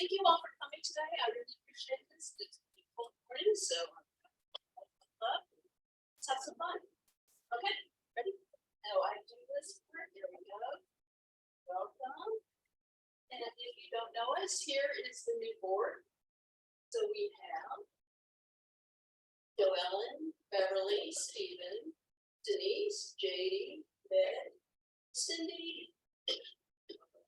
thank you all for coming today. I really appreciate this. It's a beautiful morning, so let's have some fun. Okay, ready? Oh, I do this part. Here we go. Welcome. And if you don't know us, here is the new board. So we have Joellen, Beverly, Stephen, Denise, J.D., Ben, Cindy,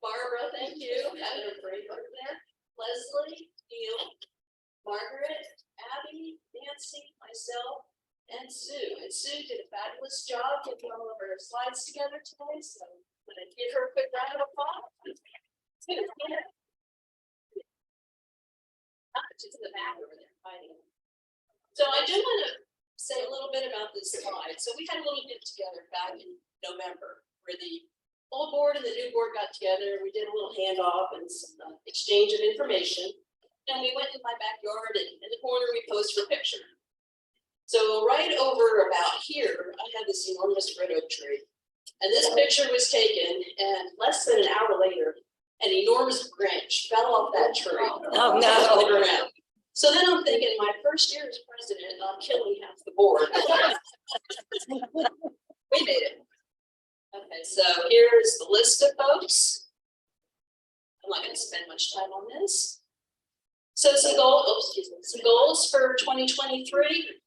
Barbara, thank you, having a break over there, Leslie, Neil, Margaret, Abby, Nancy, myself, and Sue. And Sue did a fabulous job getting all of her slides together today, so I'm going to give her a quick round of applause. She's in the back over there fighting. So I do want to say a little bit about this slide. So we had a little get together back in November where the old board and the new board got together. We did a little handoff and some exchange of information. And we went in my backyard and in the corner we posed for a picture. So right over about here, I had this enormous red oak tree. And this picture was taken, and less than an hour later, an enormous branch fell off that tree. Oh, no. On the ground. So then I'm thinking, my first year as president, I'm killing half the board. We made it. Okay, so here's the list of folks. I'm not going to spend much time on this. So some goals for 2023.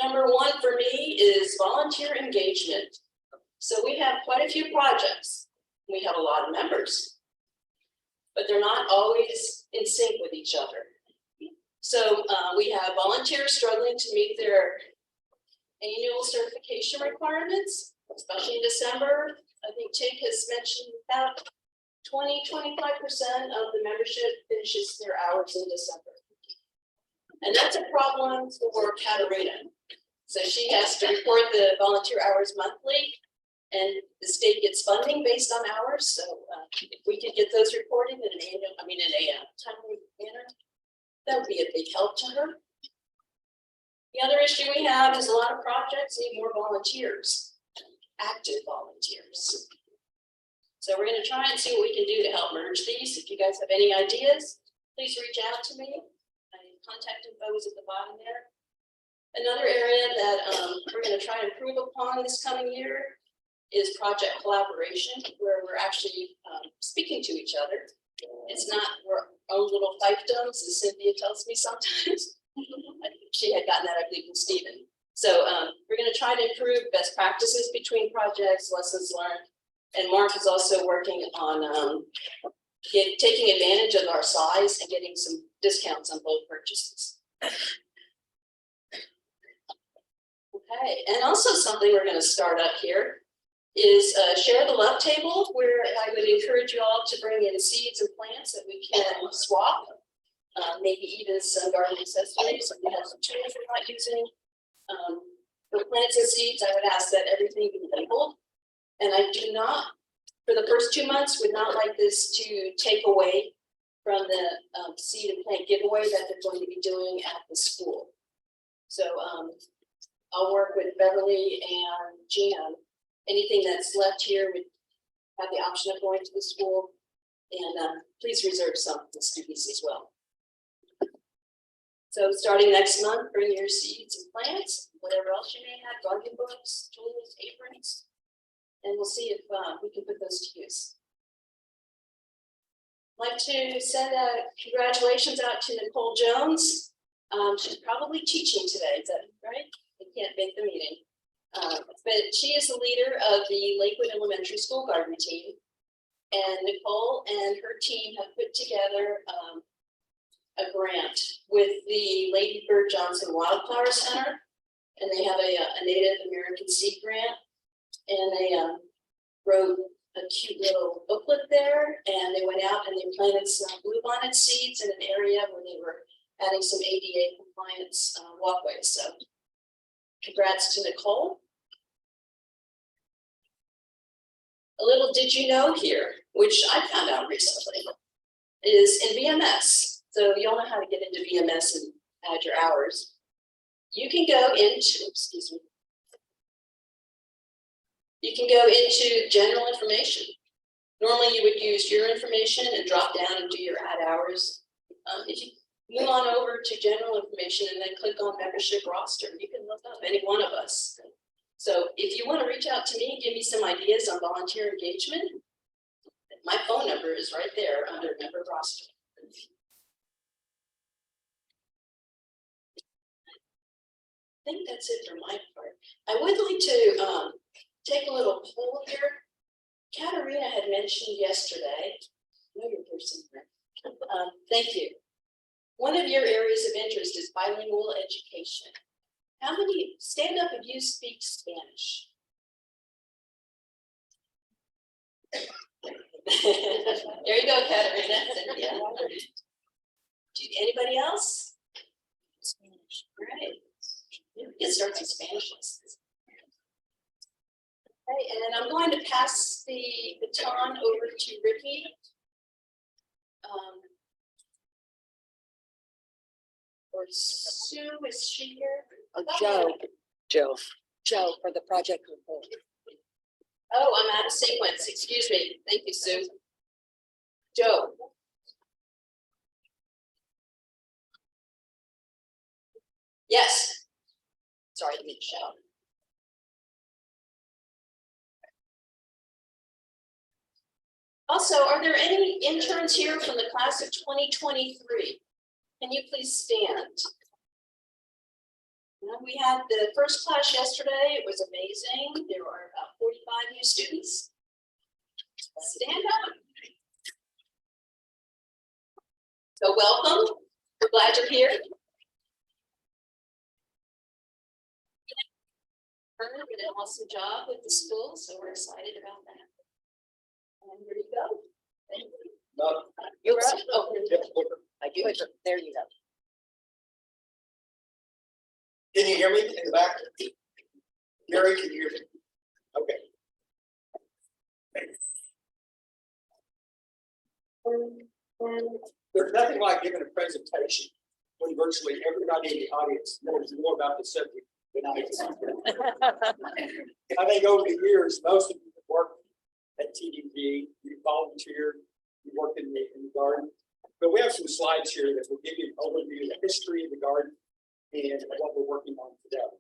Number one for me is volunteer engagement. So we have quite a few projects. We have a lot of members, but they're not always in sync with each other. So we have volunteers struggling to meet their annual certification requirements, especially in December. I think Tig has mentioned about 20–25% of the membership finishes their hours in December. And that's a problem for Katarina. So she has to report the volunteer hours monthly, and the state gets funding based on hours. So if we could get those reported in a timely manner, that would be a big help to her. The other issue we have is a lot of projects need more volunteers, active volunteers. So we're going to try and see what we can do to help merge these. If you guys have any ideas, please reach out to me. Contact info is at the bottom there. Another area that we're going to try and improve upon this coming year is project collaboration, where we're actually speaking to each other. It's not our own little fiefdoms, as Cynthia tells me sometimes. She had gotten that, I believe, from Stephen. So we're going to try to improve best practices between projects, lessons learned. And Mark is also working on taking advantage of our size and getting some discounts on both purchases. Okay, and also something we're going to start up here is share the love table, where I would encourage you all to bring in seeds and plants that we can swap, maybe even some garden accessories. So we have some tools we're not using. For plants and seeds, I would ask that everything be labeled. And I do not, for the first 2 months, would not like this to take away from the seed and plant giveaway that they're going to be doing at the school. So I'll work with Beverly and Jan. Anything that's left here would have the option of going to the school, and please reserve some for the students as well. So starting next month, bring your seeds and plants, whatever else you may have, garden books, tools, aprons, and we'll see if we can put those to use. I'd like to send congratulations out to Nicole Jones. She's probably teaching today, is that right? I can't make the meeting. But she is the leader of the Lakewood Elementary School garden team. And Nicole and her team have put together a grant with the Lady Bird Johnson Wildflower Center. And they have a Native American seed grant. And they wrote a cute little booklet there. And they went out and they planted some bluebonnet seeds in an area where they were adding some ADA compliance walkways. So congrats to Nicole. A little did you know here, which I found out recently, is in VMS. So you all know how to get into VMS and add your hours. You can go into, excuse me. You can go into general information Normally you would use your information and drop down and do your add hours. If you move on over to general information and then click on membership roster, you can look up any one of us. So if you want to reach out to me, give me some ideas on volunteer engagement, my phone number is right there under member roster. I think that's it for my part. I would like to take a little poll here. Katerina had mentioned yesterday, I know your person here. Thank you. One of your areas of interest is bilingual education. How many, stand up if you speak Spanish? There you go, Katerina. Yeah. Anybody else? Spanish. Great. It starts in Spanish lessons. Okay, and then I'm going to pass the baton over to Ricky. Or Sue, is she here? Joe for the project report. Oh, I'm out of sequence. Excuse me. Thank you, Sue. Joe. Yes. Sorry, I didn't shout. Also, are there any interns here from the class of 2023? Can you please stand? We had the first class yesterday. It was amazing. There were about 45 new students. Stand up. So welcome. We're glad you're here. Herb did an awesome job with the school, so we're excited about that. And here you go. Thank you. No. You're up. Oh, I do. There you go. Can you hear me in the back? Gary, can you hear me? Okay. There's nothing like giving a presentation when virtually everybody in the audience knows more about the subject than I do. I think over the years, most of you have worked at TDG, you volunteered, you worked in the garden. But we have some slides here that will give you an overview of the history of the garden and what we're working on today.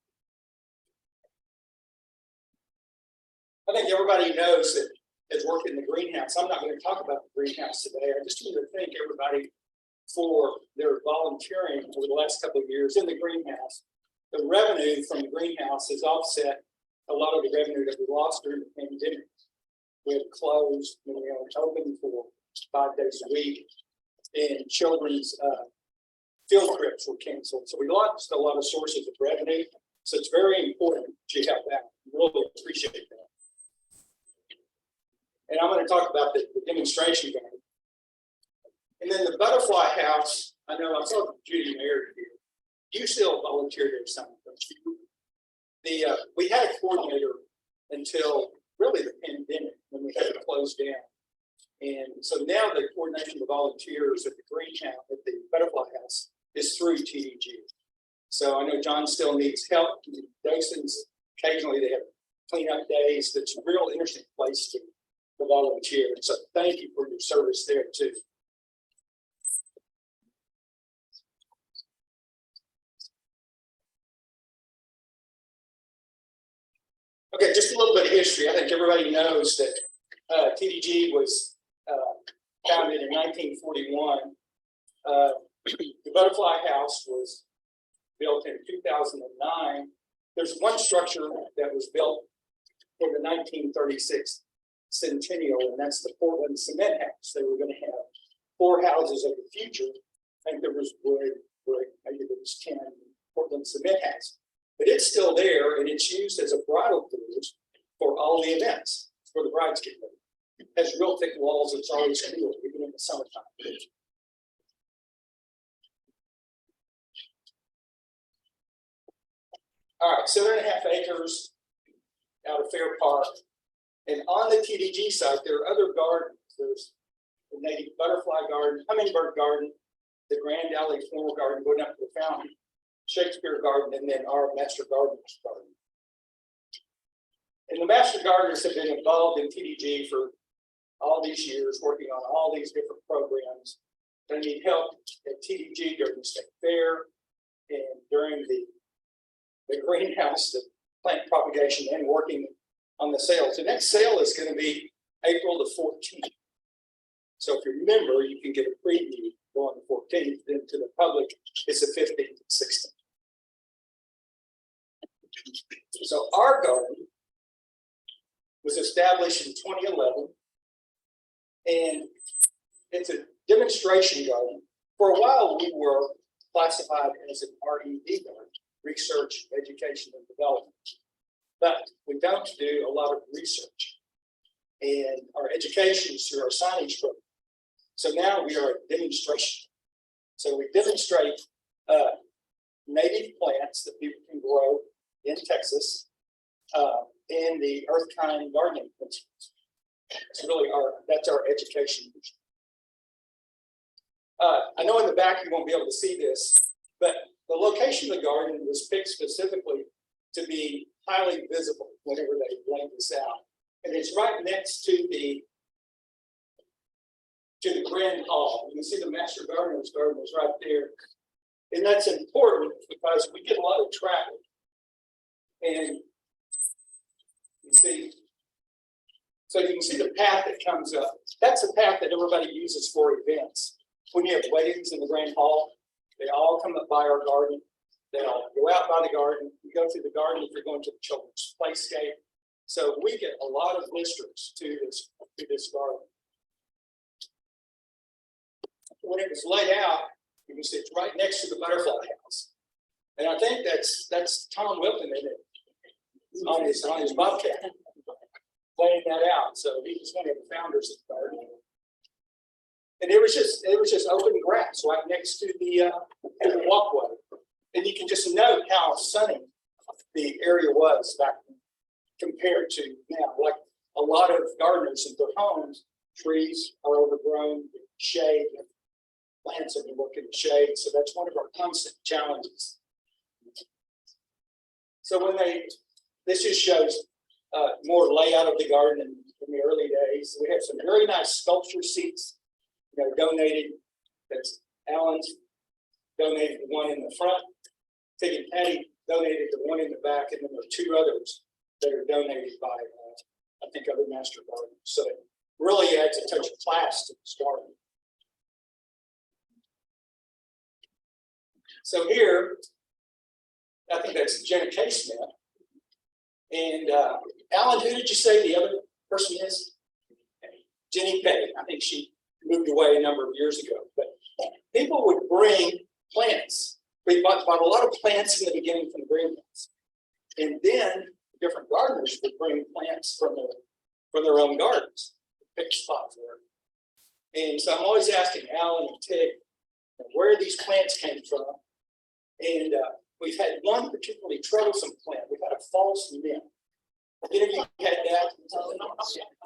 I think everybody knows that has worked in the greenhouse. I'm not going to talk about the greenhouse today. I just want to thank everybody for their volunteering over the last couple of years in the greenhouse. The revenue from the greenhouse has offset a lot of the revenue that we lost during the pandemic. We had closed, and we were open for 5 days a week, and children's field trips were canceled. So we lost a lot of sources of revenue. So it's very important that you help out. Really appreciate that. And I'm going to talk about the demonstration garden. And then the butterfly house, I know I saw Judy Mayer here. You still volunteer there some, don't you? We had a coordinator until really the pandemic when we had to close down. And so now the coordination of volunteers at the greenhouse, at the butterfly house, is through TDG. So I know John still needs help. Docents, occasionally they have cleanup days. That's a real interesting place to volunteer. So thank you for your service there too. Okay, just a little bit of history. I think everybody knows that TDG was founded in 1941. The butterfly house was built in 2009. There's one structure that was built for the 1936 centennial, and that's the Portland Cement House. They were going to have 4 houses of the future. I think there was wood, maybe there was 10 Portland Cement House. But it's still there, and it's used as a bridal cruise for all the events for the brides get ready. It has real thick walls. It's always cool, even in the summertime. All right, 7.5 acres out of Fair Park. And on the TDG site, there are other gardens. There's the native butterfly garden, hummingbird garden, the Grand Alley Floral Garden going up to the fountain, Shakespeare Garden, and then our Master Gardeners Garden. And the Master Gardeners have been involved in TDG for all these years, working on all these different programs. They need help at TDG during the state fair and during the greenhouse, the plant propagation, and working on the sales. The next sale is going to be April the 14th. So if you remember, you can get a preview on the 14th, then to the public, it's the 15th and 16th. So our garden was established in 2011, and it's a demonstration garden. For a while, we were classified as an RED garden, research, education, and development. But we don't do a lot of research, and our education is through our signage program. So now we are a demonstration. So we demonstrate native plants that people can grow in Texas and the earth kind gardening principles. It's really that's our education. I know in the back you won't be able to see this, but the location of the garden was picked specifically to be highly visible whenever they laid this out. And it's right next to the Grand Hall. You can see the Master Gardener's Garden is right there. And that's important because we get a lot of traffic. And you see, so you can see the path that comes up. That's the path that everybody uses for events. When you have weddings in the Grand Hall, they all come up by our garden. They all go out by the garden. You go through the garden if you're going to the children's playscape. So we get a lot of visitors to this garden. When it was laid out, you can see it's right next to the butterfly house. And I think that's Tom Wilton in it on his bobcat, laying that out. So he was one of the founders of the garden. And it was just open grass right next to the walkway. And you can just note how sunny the area was back then compared to now. Like a lot of gardeners in their homes, trees are overgrown, shade, plants have been working in shade. So that's one of our constant challenges. So this just shows more layout of the garden in the early days. We have some very nice sculpture seats, donated. That's Alan's donated the one in the front. Tig and Patty donated the one in the back, and then there are two others that are donated by, I think, other master gardeners. So it really adds a touch of class to this garden. So here, I think that's Jenna K. Smith. And Alan, who did you say the other person is? Jenny Petty. I think she moved away a number of years ago. But people would bring plants. We bought a lot of plants in the beginning from the greenhouse. And then different gardeners would bring plants from their own gardens, pick a spot for it. And so I'm always asking Alan and Tig where these plants came from. And we've had one particularly troublesome plant. We've had a false nymph. Any of you had that?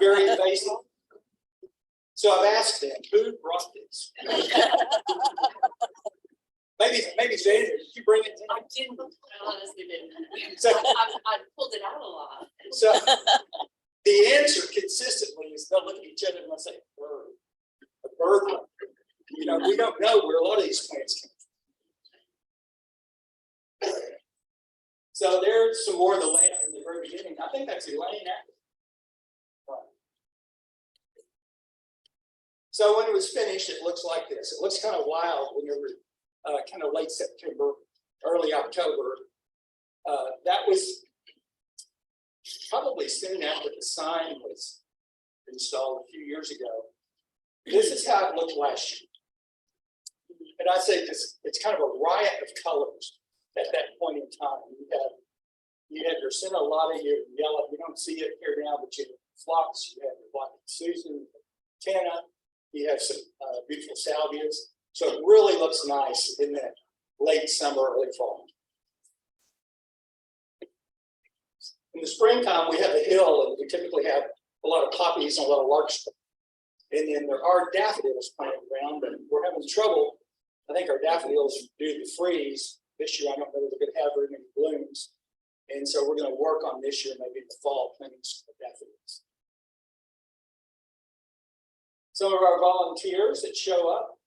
Very invasive. So I've asked them, who brought this? maybe Xander, did you bring it? I didn't, I honestly didn't. So, I pulled it out a lot. So the answer consistently is they'll look at each other and they'll say, bird. A bird. We don't know where a lot of these plants come from. So there's some more of the layout in the very beginning. I think that's Elaine. So when it was finished, it looks like this. It looks kind of wild when you're kind of late September, early October. That was probably soon after the sign was installed a few years ago. This is how it looked last year. And I say this, it's kind of a riot of colors at that point in time. You had your Senna Lotta, your yellow, we don't see it here now, but you have phlox, you have your Black Susan, Tana, you have some beautiful salvias. So it really looks nice in that late summer, early fall. In the springtime, we have the hill, and we typically have a lot of poppies and a lot of larkspur. And then there are daffodils planted around, but we're having trouble. I think our daffodils, due to the freeze this year, I don't know if they're going to have very many blooms. And so we're going to work on this year, maybe in the fall, planting some daffodils. Some of our volunteers that show up,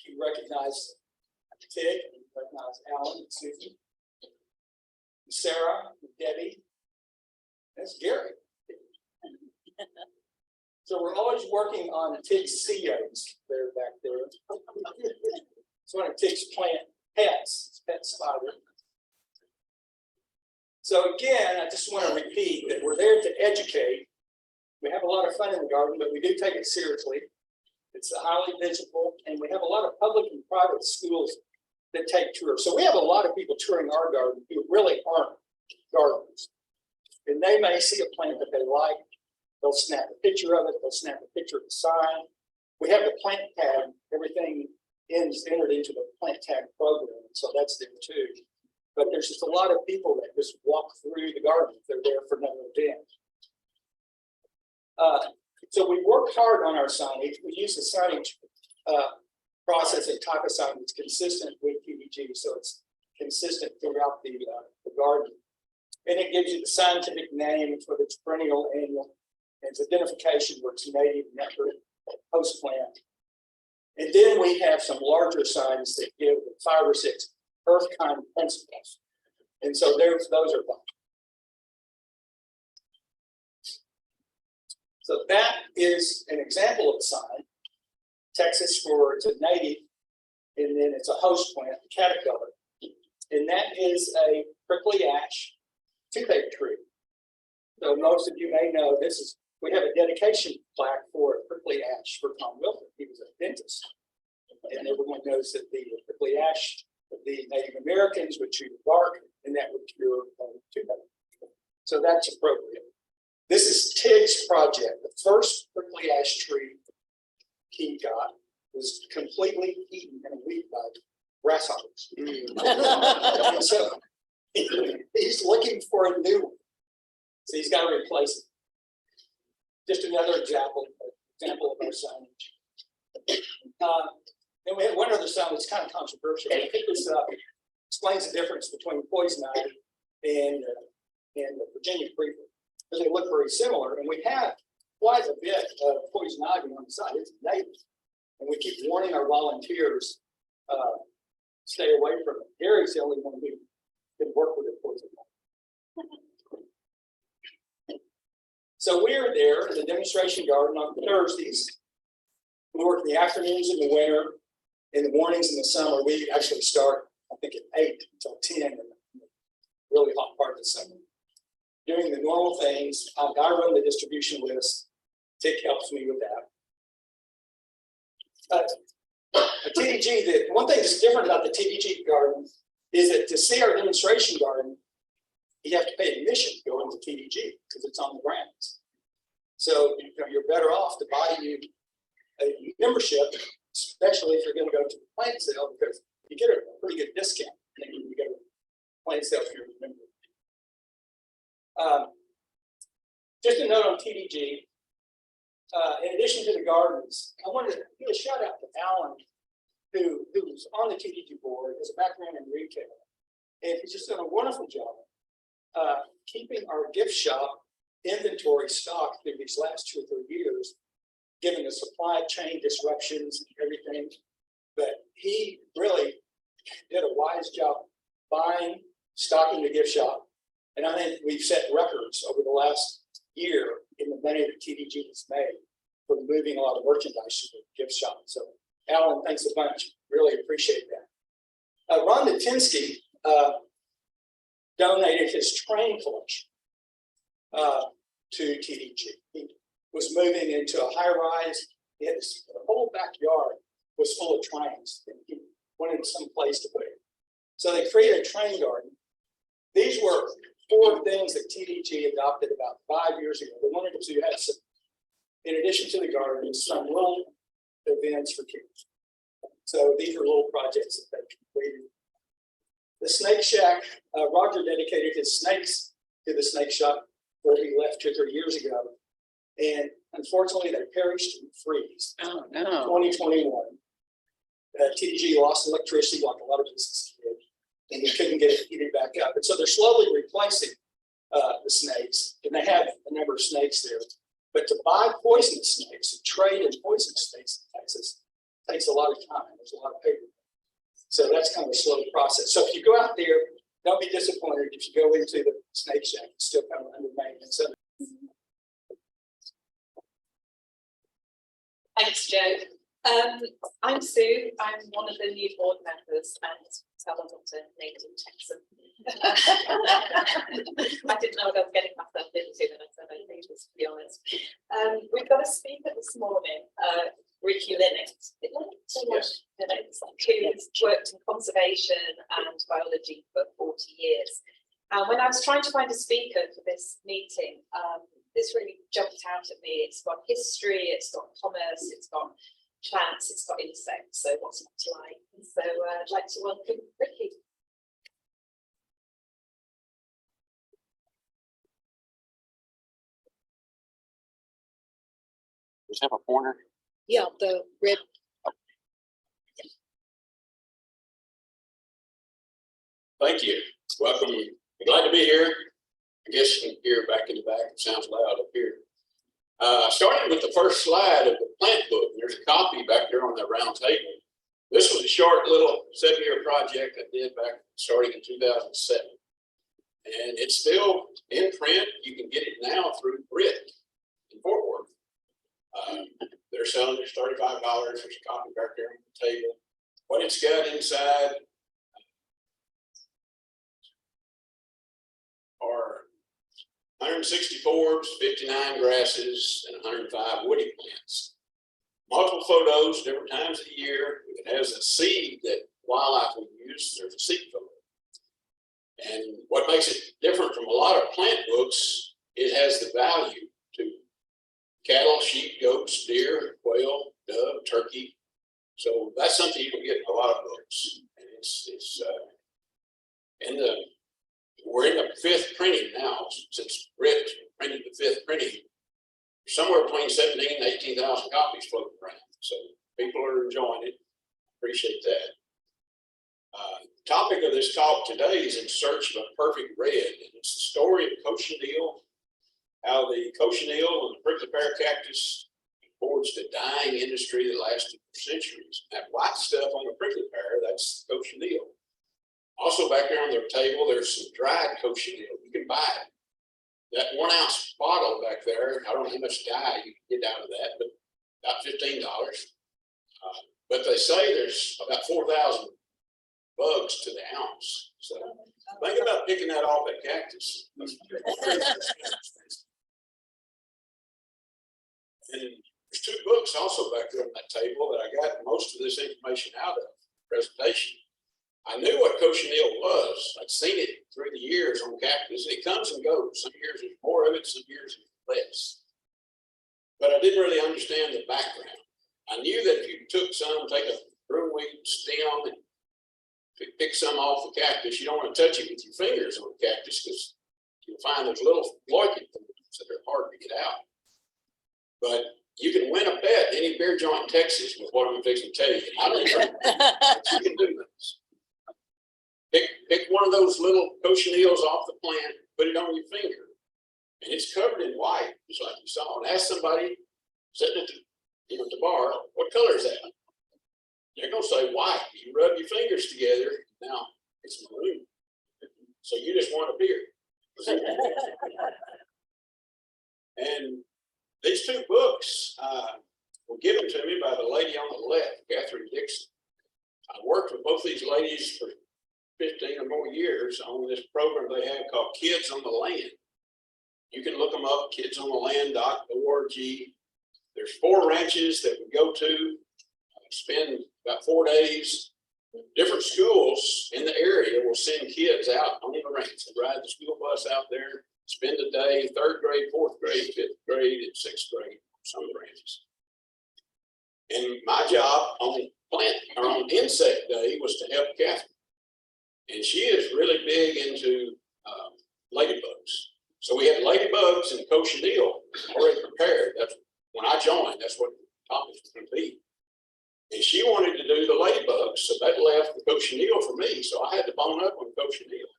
you recognize Tig, you recognize Alan and Susan, and Sarah, and Debbie. That's Gary. So we're always working on Tig's CEOs. They're back there. It's one of Tig's plant pets, pet spider. So again, I just want to repeat that we're there to educate. We have a lot of fun in the garden, but we do take it seriously. It's highly visible, and we have a lot of public and private schools that take tours. So we have a lot of people touring our garden who really aren't gardeners. And they may see a plant that they like. They'll snap a picture of it. They'll snap a picture of the sign. We have the plant tag. Everything is entered into the plant tag program, so that's there too. But there's just a lot of people that just walk through the garden if they're there for another event. So we work hard on our signage. We use the signage process and type of sign that's consistent with TDG, so it's consistent throughout the garden. And it gives you the scientific name for its perennial, annual, and its identification where it's native, nectar, host plant. And then we have some larger signs that give the 5 or 6 earth kind principles. And so those are fun. So that is an example of a sign. Texas for it's a native, and then it's a host plant, the caterpillar. And that is a prickly ash toothache tree. So most of you may know we have a dedication plaque for prickly ash for Tom Wilson. He was a dentist. And everyone knows that the prickly ash of the Native Americans would chew the bark, and that would cure toothache. So that's appropriate. This is Tig's project. The first prickly ash tree he got was completely eaten in a week by grasshoppers. And so he's looking for a new one. So he's got to replace it. Just another example of our signage. Then we have one other sign that's kind of controversial. I think this explains the difference between poison ivy and the Virginia creeper, because they look very similar. And we have quite a bit of poison ivy on the side. It's native, and we keep warning our volunteers stay away from it. Gary's the only one who can work with the poison ivy. So we are there in the demonstration garden on Thursdays. We work in the afternoons in the winter. In the mornings in the summer, we actually start, I think, at 8 until 10 in the really hot part of the summer. Doing the normal things, I run the distribution list. Tick helps me with that. The TDG, the one thing that's different about the TDG garden is that to see our demonstration garden, you have to pay admission to go into TDG because it's on the grounds. So you're better off to buy you a membership, especially if you're going to go to the plant sale, because you get a pretty good discount when you go to plant sale if you're a member. Just a note on TDG. In addition to the gardens, I wanted to give a shout out to Alan, who's on the TDG board, has a background in retail, and he's just done a wonderful job keeping our gift shop inventory stocked through these last 2 or 3 years, given the supply chain disruptions and everything. But he really did a wise job buying, stocking the gift shop. And I think we've set records over the last year in the money that TDG has made for moving a lot of merchandise to the gift shop. So Alan, thanks a bunch. Really appreciate that. Ron Natinsky donated his train collection to TDG. He was moving into a high rise. The whole backyard was full of trains, and he wanted some place to put it. So they created a train garden. These were 4 things that TDG adopted about 5 years ago. They wanted to have some, in addition to the garden, some little events for kids. So these are little projects that they completed. The snake shack, Roger dedicated his snakes to the snake shop where he left 2 or 3 years ago. And unfortunately, they perished in freeze. Oh, no. 2021. TDG lost electricity like a lot of businesses did, and he couldn't get it heated back up. And so they're slowly replacing the snakes, and they have a number of snakes there. But to buy poisonous snakes, and trade in poisonous snakes in Texas, takes a lot of time. There's a lot of paper. So that's kind of a slow process. So if you go out there, don't be disappointed if you go into the snake shack, it's still kind of under maintenance. So Thanks, Joe. I'm Sue. I'm one of the new board members and tell them what to name in Texan. I didn't know what I was getting myself into when I said I think this, to be honest. We've got a speaker this morning, Ricky Linux. Yes. Who's worked in conservation and biology for 40 years. And when I was trying to find a speaker for this meeting, this really jumped out at me. It's got history, it's got commerce, it's got plants, it's got insects, so what's not to like? And so I'd like to welcome Ricky. Just have a pointer. Yeah, the red. Thank you. Welcome. Glad to be here. I guess you can hear back in the back. It sounds loud up here. Starting with the first slide of the plant book. There's a copy back there on the round table. This was a short little 7-year project I did back starting in 2007. And it's still in print. You can get it now through Brit in Fort Worth. They're selling it for $35. There's a copy back there on the table. What it's got inside are 160 forbs, 59 grasses, and 105 woody plants. Multiple photos, different times of the year. It has a seed that wildlife will use. There's a seed photo. And what makes it different from a lot of plant books, it has the value to cattle, sheep, goats, deer, quail, dove, turkey. So that's something you can get in a lot of books. And we're in the 5th printing now, since Brit printed the 5th printing. Somewhere between 17,000 and 18,000 copies floating around. So people are enjoying it. Appreciate that. Topic of this talk today is In Search of a Perfect Red. And it's the story of cochineal, how the cochineal and the prickly pear cactus forged a dying industry that lasted for centuries. That white stuff on the prickly pear, that's cochineal. Also back there on their table, there's some dried cochineal. You can buy it. That 1 ounce bottle back there, I don't know how much dye you can get out of that, but about $15. But they say there's about 4,000 bugs to the ounce. So think about picking that off at cactus. And there's 2 books also back there on that table that I got most of this information out of the presentation. I knew what cochineal was. I'd seen it through the years on cactus. It comes and goes. Some years there's more of it, some years there's less. But I didn't really understand the background. I knew that if you took some, take a broomweed stem and pick some off the cactus, you don't want to touch it with your fingers on the cactus because you'll find there's little loiking things that are hard to get out. But you can win a bet any beer joint in Texas with what I'm fixing to tell you. I don't know. You can do this. Pick one of those little cochineals off the plant, put it on your finger, and it's covered in white, just like you saw. And ask somebody sitting at the bar, what color is that? They're gonna say white. You rub your fingers together, now it's maroon. So you just want a beer. And these 2 books were given to me by the lady on the left, Catherine Dixon. I worked with both these ladies for 15 or more years on this program they have called Kids on the Land. You can look them up, kidsontheland.org. There's 4 ranches that we go to, spend about 4 days. Different schools in the area will send kids out on the ranch. They ride the school bus out there, spend a day, 3rd grade, 4th grade, 5th grade, and 6th grade, some of the ranches. And my job on insect day was to help Catherine. And she is really big into ladybugs. So we had ladybugs and cochineal already prepared. That's when I joined, that's what the topic was going to be. And she wanted to do the ladybugs, so that left the cochineal for me. So I had to bone up on cochineal.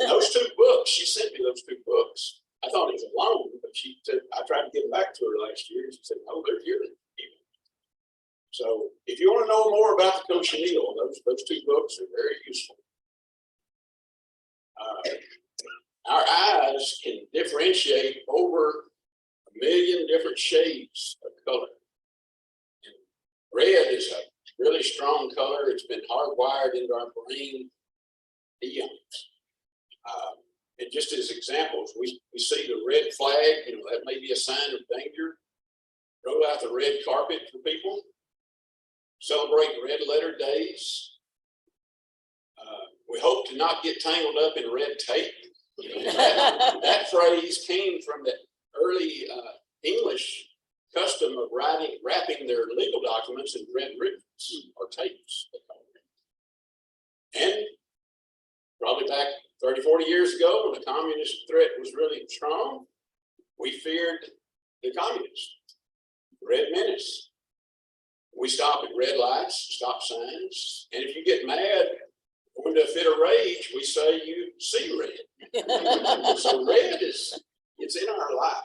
Those 2 books, she sent me those 2 books. I thought it was a loan, but she said, I tried to get them back to her last year, and she said, no, they're here. So if you want to know more about the cochineal, those two books are very useful. Our eyes can differentiate over 1 million different shades of color. And red is a really strong color. It's been hardwired into our brain eons. And just as examples, we see the red flag, that may be a sign of danger. Roll out the red carpet for people. Celebrate red letter days. We hope to not get tangled up in red tape. That phrase came from the early English custom of wrapping their legal documents in red ribbons or tapes. And probably back 30, 40 years ago, when the communist threat was really strong, we feared the communists, red menace. We stop at red lights, stop signs, and if you get mad, go into a fit of rage, we say you see red. So red it's in our life.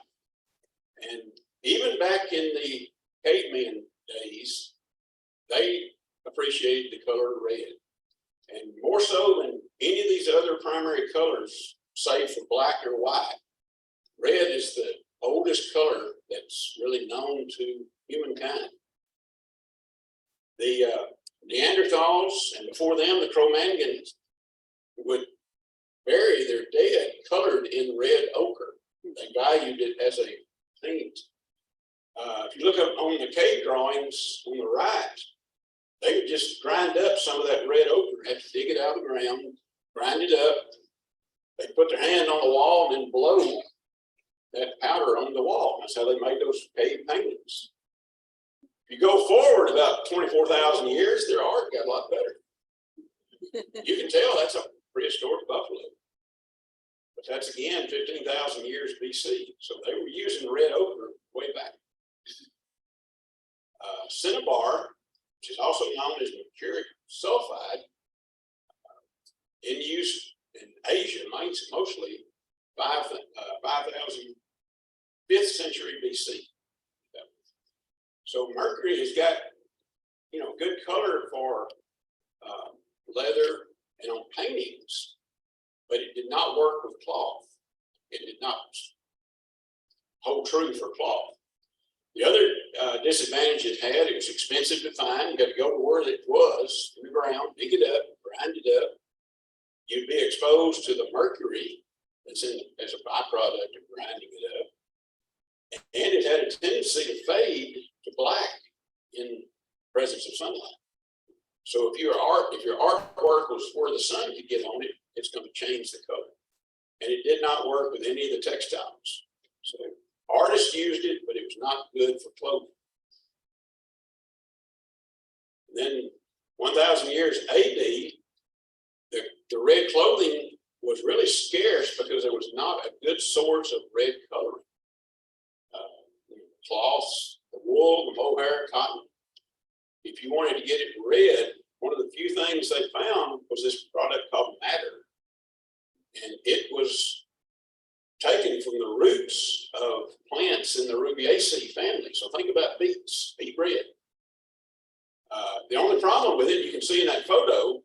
And even back in the caveman days, they appreciated the color red. And more so than any of these other primary colors, save for black or white, red is the oldest color that's really known to humankind. The Neanderthals, and before them, the Cro-Magnons, would bury their dead colored in red ochre. They valued it as a paint. If you look up on the cave drawings on the right, they would just grind up some of that red ochre, have to dig it out of the ground, grind it up. They put their hand on the wall and then blow that powder on the wall. That's how they made those cave paintings. If you go forward about 24,000 years, their art got a lot better. You can tell that's a prehistoric buffalo. But that's again 15,000 years BC. So they were using red ochre way back. Cinnabar, which is also known as mercuric sulfide, in use in Asia, mostly 5,000 5th century BC. So mercury has got, good color for leather and on paintings, but it did not work with cloth. It did not hold true for cloth. The other disadvantage it had, it was expensive to find. You got to go to where it was in the ground, dig it up, grind it up. You'd be exposed to the mercury that's in as a byproduct of grinding it up. And it had a tendency to fade to black in presence of sunlight. So if your artwork was where the sun could get on it, it's going to change the color. And it did not work with any of the textiles. So artists used it, but it was not good for clothing. And then 1,000 years AD, the red clothing was really scarce because there was not a good source of red coloring. Cloths, the wool, the mohair, cotton. If you wanted to get it red, one of the few things they found was this product called madder. And it was taken from the roots of plants in the Rubiaceae family. So think about beets, beet red. The only problem with it, you can see in that photo,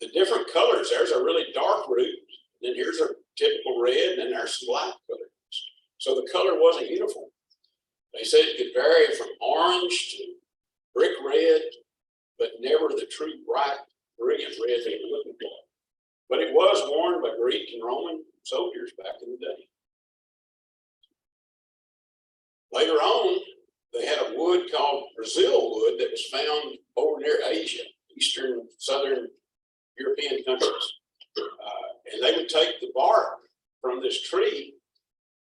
the different colors. There's a really dark root, then here's a typical red, and then there's some light colors. So the color wasn't uniform. They said it could vary from orange to brick red, but never the true bright, brilliant red they were looking for. But it was worn by Greek and Roman soldiers back in the day. Later on, they had a wood called Brazil wood that was found over near Asia, Eastern, Southern European countries. And they would take the bark from this tree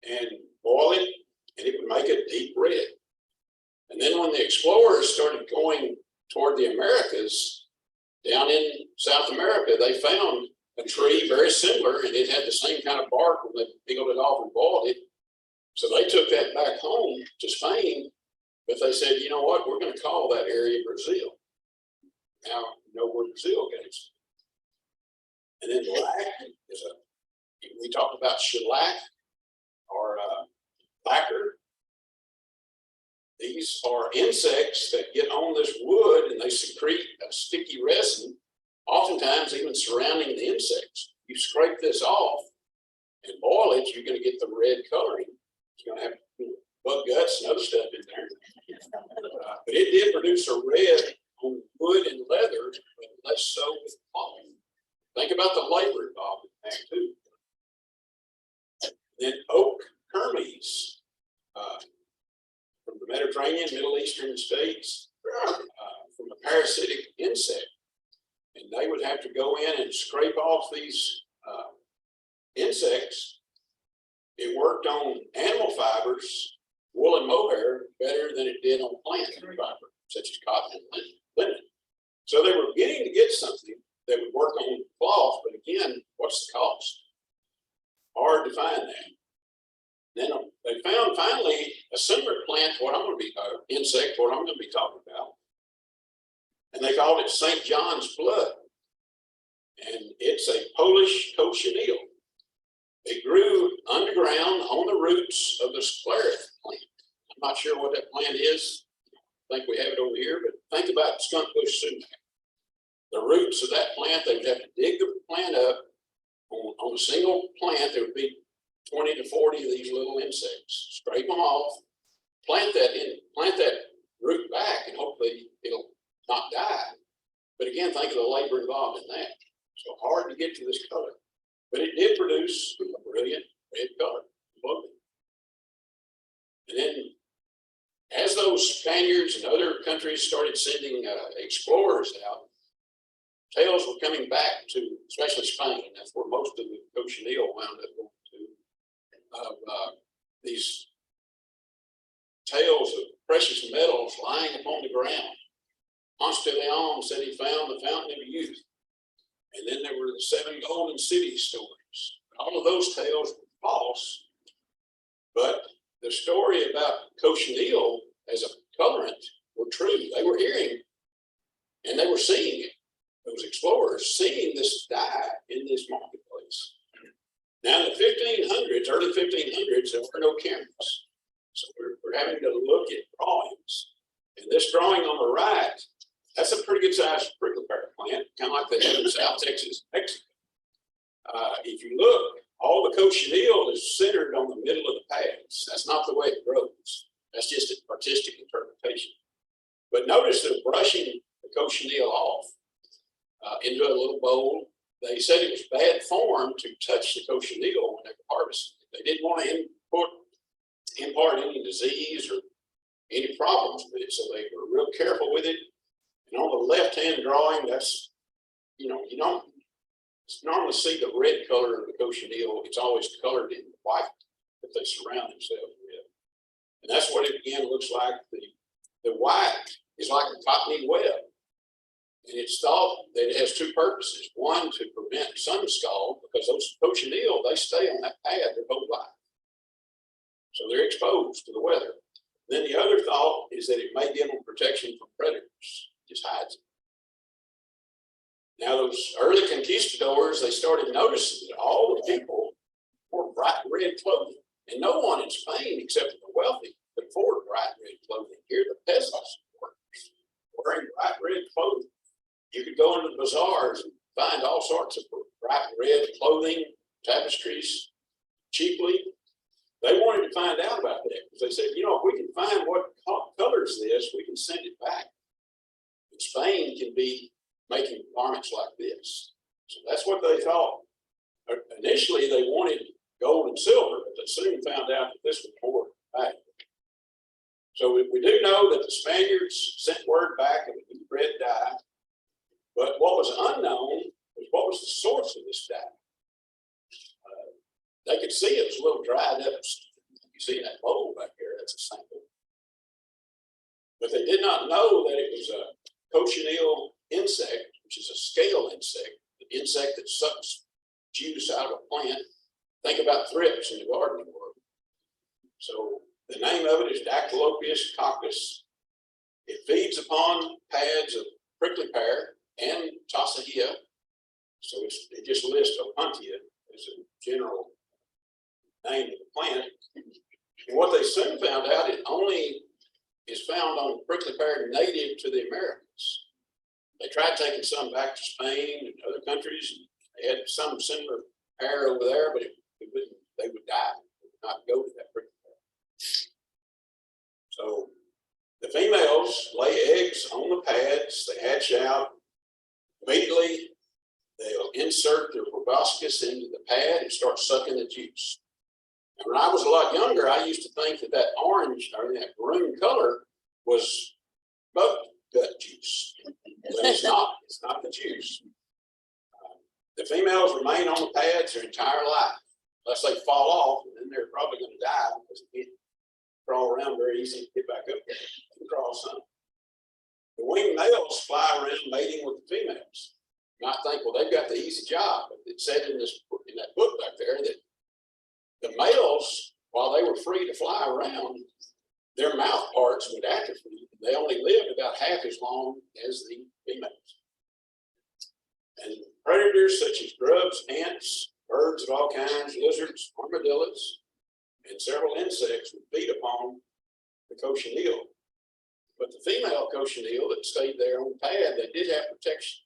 and boil it, and it would make a deep red. And then when the explorers started going toward the Americas, down in South America, they found a tree very similar, and it had the same kind of bark when they peeled it off and boiled it. So they took that back home to Spain, but they said, you know what, we're going to call that area Brazil. Now you know where Brazil goes. And then black is we talked about shellac are lacquer. These are insects that get on this wood and they secrete a sticky resin, oftentimes even surrounding the insects. You scrape this off and boil it, you're going to get the red coloring. It's going to have bug guts and other stuff in there. But it did produce a red on wood and leather, but less so with cloth. Think about the labor involved in that too. Then oak Hermes, from the Mediterranean, Middle Eastern states, from a parasitic insect. And they would have to go in and scrape off these insects. It worked on animal fibers, wool and mohair, better than it did on plant fiber, such as cotton and linen. So they were beginning to get something that would work on cloth, but again, what's the cost? Hard to find that. Then they found finally a similar plant, what I'm going to be, insect, what I'm going to be talking about. And they called it St. John's blood. And it's a Polish cochineal. It grew underground on the roots of the sclereth plant. I'm not sure what that plant is. I think we have it over here, but think about skunk bush sumac. The roots of that plant, they would have to dig the plant up. On a single plant, there would be 20 to 40 of these little insects. Scrape them off, plant that root back, and hopefully it'll not die. But again, think of the labor involved in that. So hard to get to this color. But it did produce a brilliant red color clothing. And then as those Spaniards and other countries started sending explorers out, tales were coming back to, especially Spain. That's where most of the cochineal wound up going to, of these tales of precious metals lying upon the ground. Ponce de Leon said he found the fountain of youth. And then there were the 7 golden cities stories. All of those tales were false. But the story about cochineal as a colorant were true. They were hearing and they were seeing it. Those explorers seeing this dye in this marketplace. Now in the 1500s, early 1500s, there were no cameras. So we're having to look at drawings. And this drawing on the right, that's a pretty good sized prickly pear plant, kind of like they have in South Texas, Mexico. If you look, all the cochineal is centered on the middle of the pads. That's not the way it grows. That's just an artistic interpretation. But notice they're brushing the cochineal off into a little bowl. They said it was bad form to touch the cochineal when they were harvesting it. They didn't want to impart any disease or any problems with it, so they were real careful with it. And on the left-hand drawing, that's, you don't normally see the red color of the cochineal. It's always colored in white that they surround themselves with. And that's what it again looks like. The white is like a cottony web. And it's thought that it has 2 purposes. One, to prevent sun scald, because those cochineal, they stay on that pad their whole life. So they're exposed to the weather. Then the other thought is that it may give them protection from predators. Just hides them. Now those early conquistadors, they started noticing that all the people wore bright red clothing. And no one in Spain, except for the wealthy, could afford bright red clothing. Here the peasants were wearing bright red clothing. You could go into the bazaars and find all sorts of bright red clothing, tapestries, cheaply. They wanted to find out about that because they said, if we can find what colors this, we can send it back. And Spain can be making garments like this. So that's what they thought. Initially, they wanted gold and silver, but they soon found out that this was more valuable. So we do know that the Spaniards sent word back of the red dye, but what was unknown was what was the source of this dye. They could see it was a little dried up. You see that bowl back there, that's a sample. But they did not know that it was a cochineal insect, which is a scale insect, the insect that sucks juice out of a plant. Think about thrips in the gardening world. So the name of it is Dactylopius coccus. It feeds upon pads of prickly pear and tassajia. So it just lists Opuntia as a general name of the plant. And what they soon found out, it only is found on prickly pear native to the Americas. They tried taking some back to Spain and other countries. And they had some similar pear over there, but they would die. They would not go to that prickly pear. So the females lay eggs on the pads. They hatch out. Immediately, they'll insert their proboscis into the pad and start sucking the juice. And when I was a lot younger, I used to think that that orange or that maroon color was bug gut juice. But it's not. It's not the juice. The females remain on the pads their entire life, unless they fall off, and then they're probably going to die because they can't crawl around very easy to get back up there and crawl some. The winged males fly around mating with the females. Not think, well, they've got the easy job. But it said in that book back there that the males, while they were free to fly around, their mouth parts would atrophy. They only lived about half as long as the females. And predators such as grubs, ants, birds of all kinds, lizards, armadillos, and several insects would feed upon the cochineal. But the female cochineal that stayed there on the pad, they did have protection.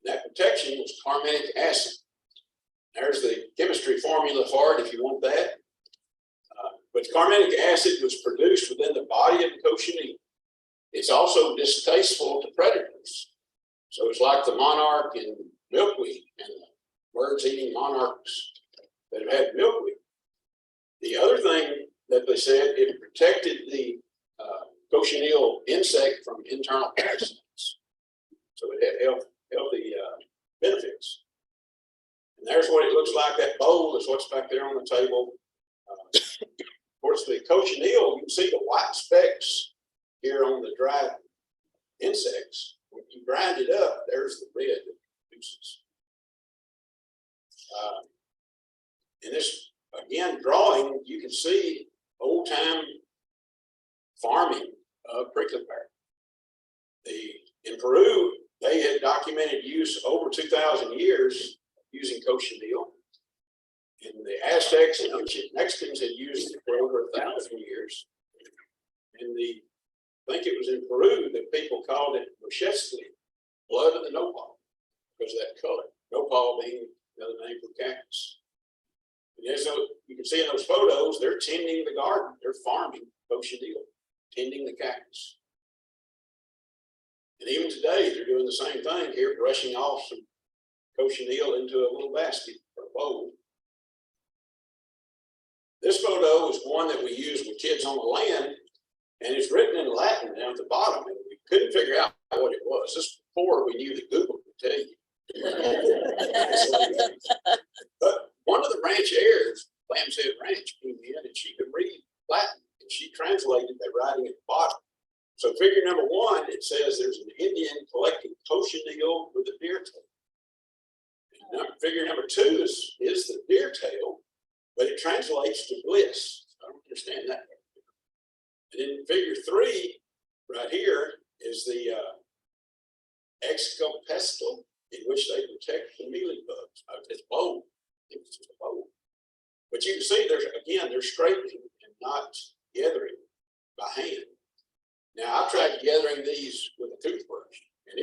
That protection was carminic acid. There's the chemistry formula for it if you want that. But carminic acid was produced within the body of the cochineal. It's also distasteful to predators. So it's like the monarch in milkweed and the birds eating monarchs that have had milkweed. The other thing that they said, it protected the cochineal insect from internal parasites. So it had healthy benefits. And there's what it looks like. That bowl is what's back there on the table. Of course, the cochineal, you can see the white specks here on the dried insects. When you grind it up, there's the red that produces. In this, again, drawing, you can see old-time farming of prickly pear. In Peru, they had documented use over 2,000 years using cochineal. And the Aztecs and ancient Mexicans had used it for over 1,000 years. And I think it was in Peru that people called it mochesli, blood of the nopal, because of that color. Nopal being another name for cactus. And as you can see in those photos, they're tending the garden. They're farming cochineal, tending the cactus. And even today, they're doing the same thing here, brushing off some cochineal into a little basket or bowl. This photo is one that we use with kids on the land, and it's written in Latin down at the bottom, and we couldn't figure out what it was. This is before we knew that Google could tell you. But one of the ranch heirs, Lamb's Head Ranch, came in, and she could read Latin, and she translated that writing at the bottom. So figure number one, it says there's an Indian collecting cochineal with a deer tail. Figure number two is the deer tail, but it translates to bliss. I don't understand that. And then figure three, right here, is the excopestal, in which they protect the mealy bugs. It's bold. It's just a bowl. But you can see they're scraping and not gathering by hand. Now, I've tried gathering these with a toothbrush, and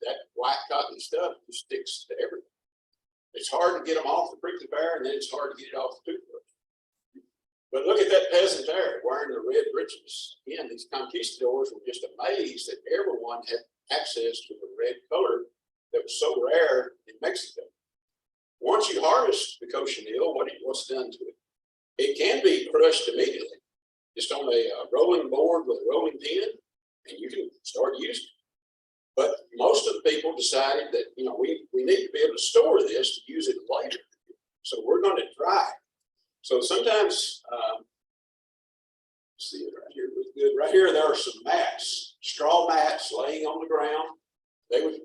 that white cotton stuff just sticks to everything. It's hard to get them off the prickly pear, and then it's hard to get it off the toothbrush. But look at that peasant there wearing the red breeches. Again, these conquistadors were just amazed that everyone had access to the red color that was so rare in Mexico. Once you harvest the cochineal, what's done to it? It can be crushed immediately, just on a rolling board with a rolling pin, and you can start using it. But most of the people decided that, we need to be able to store this to use it later. So we're going to dry it. So sometimes, see it right here, looks good. Right here, there are some mats, straw mats laying on the ground. They would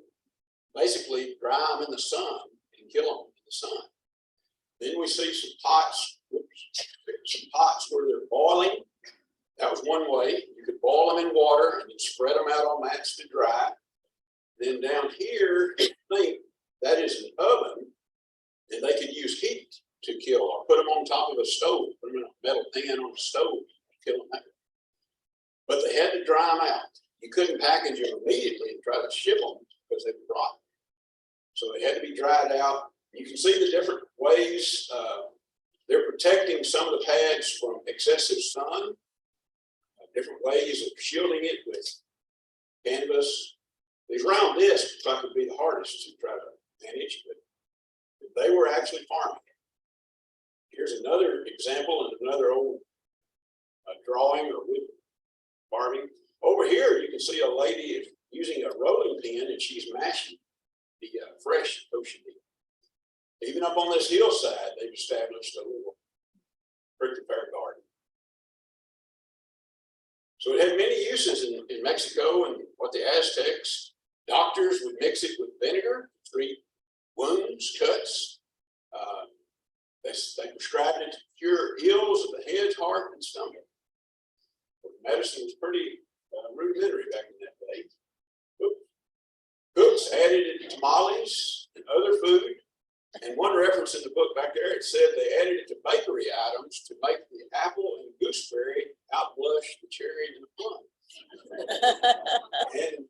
basically dry them in the sun and kill them in the sun. Then we see some pots where they're boiling. That was one way. You could boil them in water and then spread them out on mats to dry. Then down here, I think that is an oven, and they could use heat to kill, or put them on top of a stove, put them in a metal pan on a stove, kill them that way. But they had to dry them out. You couldn't package them immediately and try to ship them because they would rot. So they had to be dried out. You can see the different ways they're protecting some of the pads from excessive sun, different ways of shielding it with canvas. These round discs thought would be the hardest to try to manage, but they were actually farming. Here's another example and another old drawing or wood carving. Over here, you can see a lady using a rolling pin and she's mashing the fresh ocean meat. Even up on this hillside, they've established a little prickly pear garden. So it had many uses in Mexico, and what the Aztecs, doctors would mix it with vinegar to treat wounds, cuts. They prescribed it to cure ills of the head, heart, and stomach. Medicine was pretty rudimentary back in that day. Cooks added it to tamales and other food. And one reference in the book back there, it said they added it to bakery items to make the apple and gooseberry outblush the cherry and the plum. And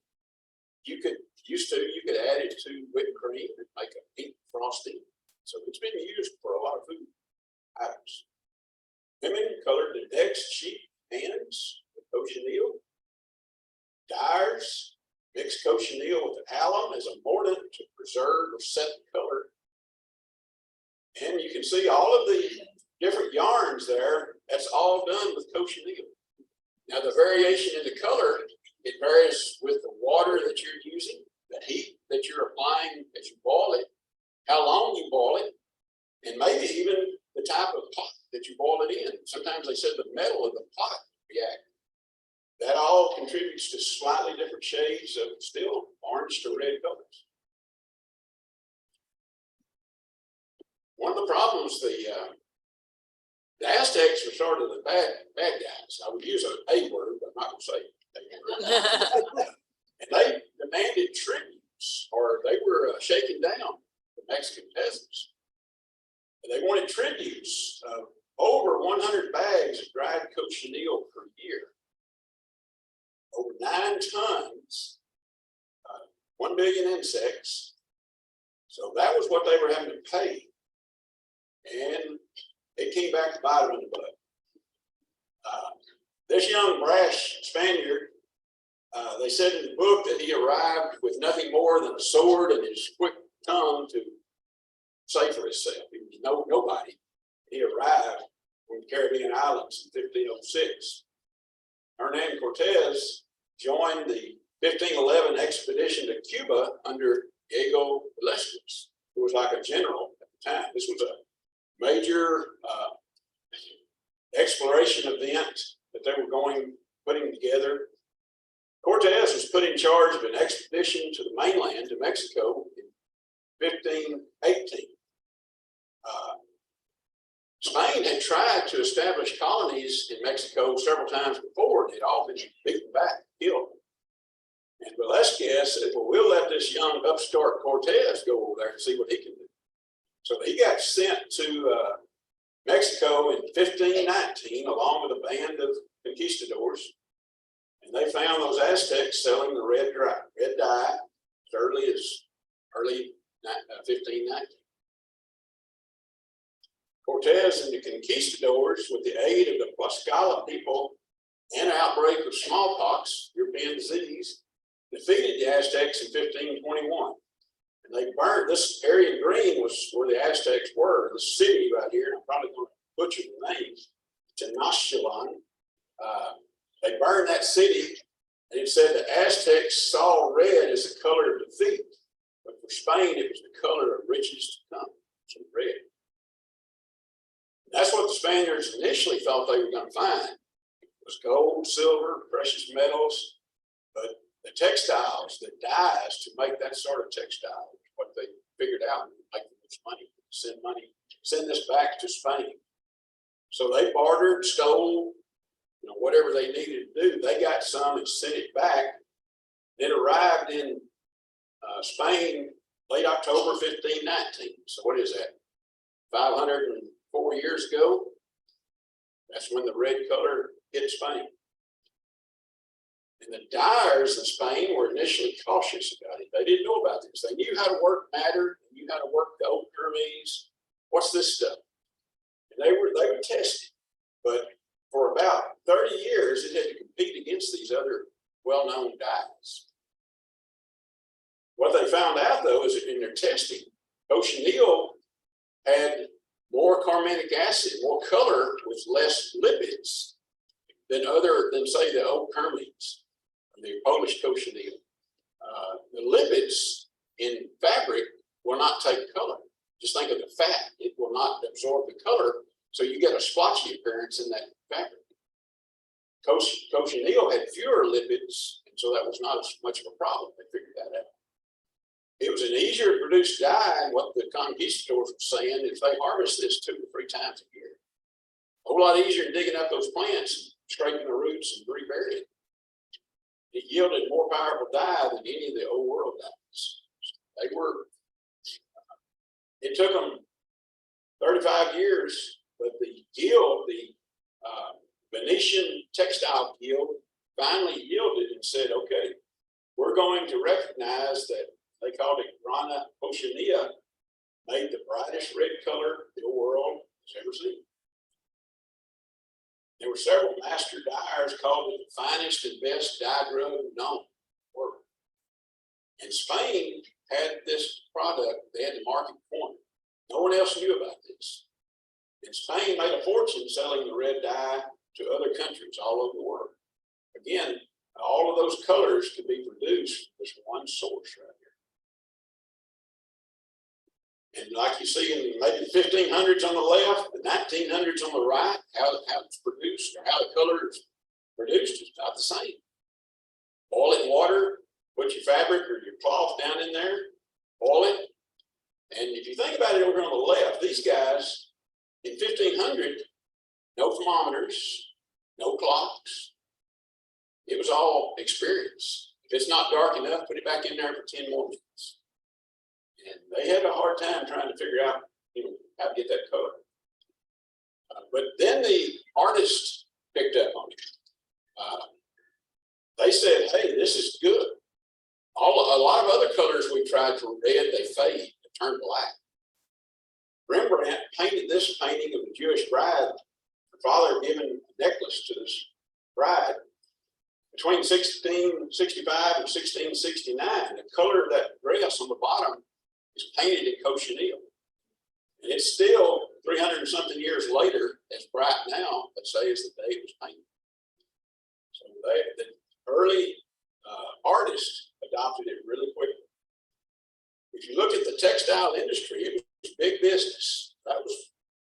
you could add it to whipped cream and make a pink frosting. So it's been used for a lot of food items. Women colored the necks, cheek, hands with cochineal. Dyers mixed cochineal with alum as a mordant to preserve or set the color. And you can see all of the different yarns there. That's all done with cochineal. Now the variation in the color, it varies with the water that you're using, the heat that you're applying as you boil it, how long you boil it, and maybe even the type of pot that you boil it in. Sometimes they said the metal of the pot reacted. That all contributes to slightly different shades of still orange to red colors. One of the problems, the Aztecs were sort of the bad guys. I would use a word, but I'm not going to say a word. And they demanded tributes, or they were shaking down the Mexican peasants. And they wanted tributes of over 100 bags of dried cochineal per year. Over 9 tons, 1 million insects. So that was what they were having to pay. And it came back to bite them in the butt. This young brash Spaniard, they said in the book that he arrived with nothing more than a sword and his quick tongue to say for himself. He was nobody. He arrived from the Caribbean islands in 1506. Hernan Cortez joined the 1511 expedition to Cuba under Diego Velázquez, who was like a general at the time. This was a major exploration event that they were putting together. Cortez was put in charge of an expedition to the mainland, to Mexico, in 1518. Spain had tried to establish colonies in Mexico several times before. They'd all been beaten back, killed. And Velázquez said, well, we'll let this young upstart Cortez go over there and see what he can do. So he got sent to Mexico in 1519, along with a band of conquistadors. And they found those Aztecs selling the red dye as early as 1519. Cortez and the conquistadors, with the aid of the Tlaxcala people and an outbreak of smallpox, European disease, defeated the Aztecs in 1521. And they burned, this area in green was where the Aztecs were, the city right here. I'm probably going to butcher the name, Tenochtitlan. They burned that city, and it said the Aztecs saw red as the color of defeat. But for Spain, it was the color of riches to come, so red. That's what the Spaniards initially thought they were going to find. It was gold, silver, precious metals, but the textiles, the dyes to make that sort of textile, what they figured out, make this money, send this back to Spain. So they bartered, stole, whatever they needed to do. They got some and sent it back. It arrived in Spain late October 1519. So what is that? 500 and more years ago, that's when the red color hit Spain. And the dyers in Spain were initially cautious about it. They didn't know about this. They knew how to work madder, they knew how to work the oak kermes. What's this stuff? And they were tested. But for about 30 years, it had to compete against these other well-known dyes. What they found out, though, is that in their testing, cochineal had more carminic acid, more color with less lipids than say the oak kermes, the Polish cochineal. The lipids in fabric will not take color. Just think of the fat; it will not absorb the color, so you get a splotchy appearance in that fabric. Cochineal had fewer lipids, and so that was not as much of a problem. They figured that out. It was an easier to produce dye, and what the conquistadors were saying is they harvest this 2 to 3 times a year. A whole lot easier than digging up those plants, scraping the roots, and reburying it. It yielded more powerful dye than any of the old world dyes. It took them 35 years, but the guild, the Venetian textile guild, finally yielded and said, okay, we're going to recognize that they called it grana cochineal, made the brightest red color the world has ever seen. There were several master dyers called it the finest and best dye drug known in the world. And Spain had this product, they had the market corner. No one else knew about this. And Spain made a fortune selling the red dye to other countries all over the world. Again, all of those colors could be produced from this one source right here. And like you see in maybe the 1500s on the left, the 1900s on the right, how it's produced or how the color is produced is about the same. Boil it in water, put your fabric or your cloth down in there, boil it. And if you think about it over on the left, these guys in 1500, no thermometers, no clocks. It was all experience. If it's not dark enough, put it back in there for 10 more minutes. And they had a hard time trying to figure out, how to get that color. But then the artists picked up on it. They said, hey, this is good. A lot of other colors we tried for red, they fade, they turn black. Rembrandt painted this painting of the Jewish bride, her father giving a necklace to this bride. Between 1665 and 1669, the color of that dress on the bottom is painted in cochineal. And it's still 300 and something years later, as bright now, let's say, as the day it was painted. So the early artists adopted it really quickly. If you look at the textile industry, it was big business.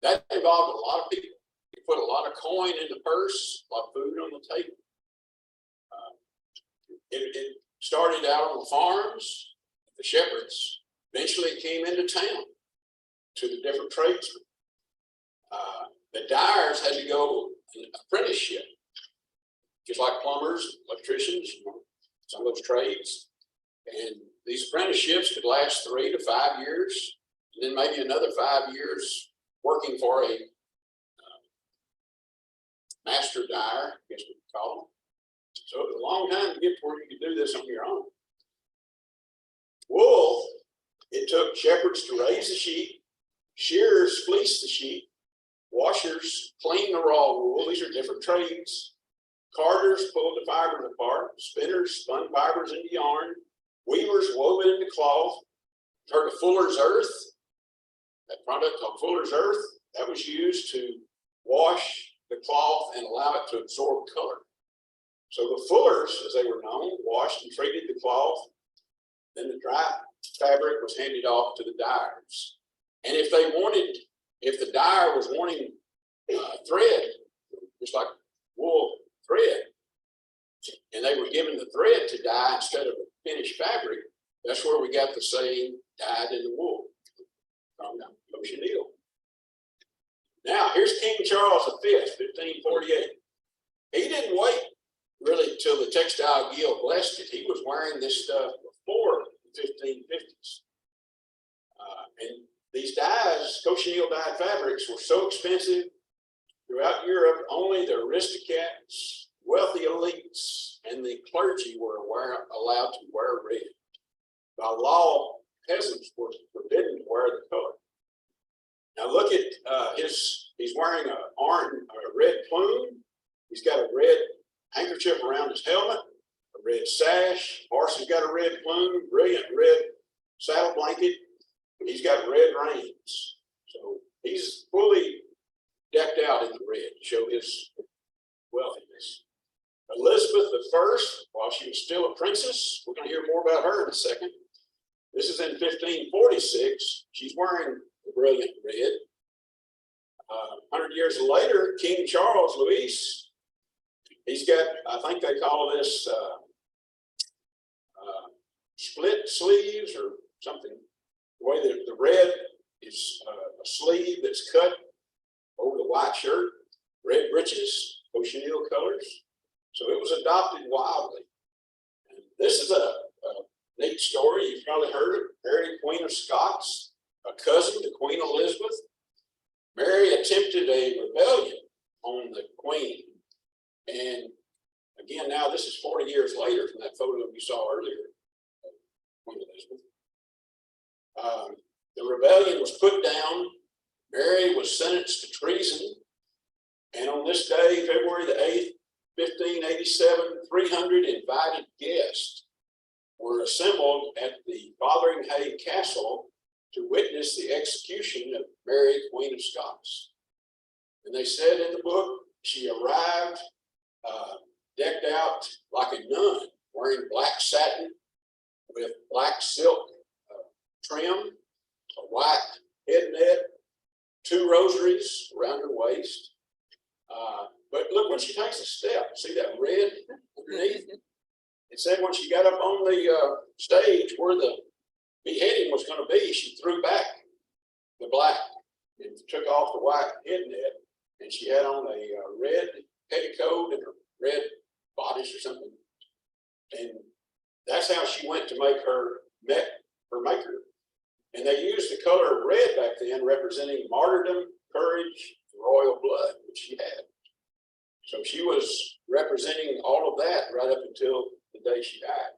That involved a lot of people. You put a lot of coin in the purse, a lot of food on the table. It started out on the farms, the shepherds. Eventually it came into town to the different tradesmen. The dyers had to go an apprenticeship, just like plumbers, electricians, some of those trades. And these apprenticeships could last 3 to 5 years, and then maybe another 5 years working for a master dyer, I guess we could call them. So it was a long time to get to where you could do this on your own. Wool, it took shepherds to raise the sheep, shearers fleece the sheep, washers clean the raw wool. These are different trades. Carders pulled the fibers apart, spinners spun fibers into yarn, weavers wove it into cloth. You've heard of fuller's earth? That product called fuller's earth, that was used to wash the cloth and allow it to absorb color. So the fullers, as they were known, washed and treated the cloth. Then the dry fabric was handed off to the dyers. And if the dyer was wanting thread, just like wool thread, and they were given the thread to dye instead of a finished fabric, that's where we got the saying, dyed in the wool, from cochineal. Now, here's King Charles V, 1548. He didn't wait really till the textile guild blessed it. He was wearing this stuff before the 1550s. And these dyes cochineal dyed fabrics were so expensive throughout Europe, only the aristocrats, wealthy elites, and the clergy were allowed to wear red. By law, peasants were forbidden to wear the color. Now look at he's wearing a red plume. He's got a red handkerchief around his helmet, a red sash. Horse has got a red plume, brilliant red saddle blanket. He's got red reins. So he's fully decked out in the red to show his wealthiness. Elizabeth I, while she was still a princess, we're going to hear more about her in a second. This is in 1546. She's wearing the brilliant red. 100 years later, King Charles Louis, he's got, I think they call this split sleeves or something. The way that the red is a sleeve that's cut over the white shirt, red breeches, cochineal colors. So it was adopted wildly. And this is a neat story. You've probably heard it. Mary, Queen of Scots, a cousin to Queen Elizabeth. Mary attempted a rebellion on the Queen. And again, now this is 40 years later from that photo you saw earlier of Queen Elizabeth. The rebellion was put down. Mary was sentenced to treason. And on this day, February the 8th, 1587, 300 invited guests were assembled at the Fotheringhay Castle to witness the execution of Mary, Queen of Scots. And they said in the book, she arrived decked out like a nun, wearing black satin with black silk trim, a white head net, 2 rosaries around her waist. But look, when she takes a step, see that red underneath? It said when she got up on the stage where the beheading was going to be, she threw back the black and took off the white head net, and she had on a red petticoat and a red bodice or something. And that's how she went to make her maker. And they used the color red back then, representing martyrdom, courage, royal blood, which she had. So she was representing all of that right up until the day she died.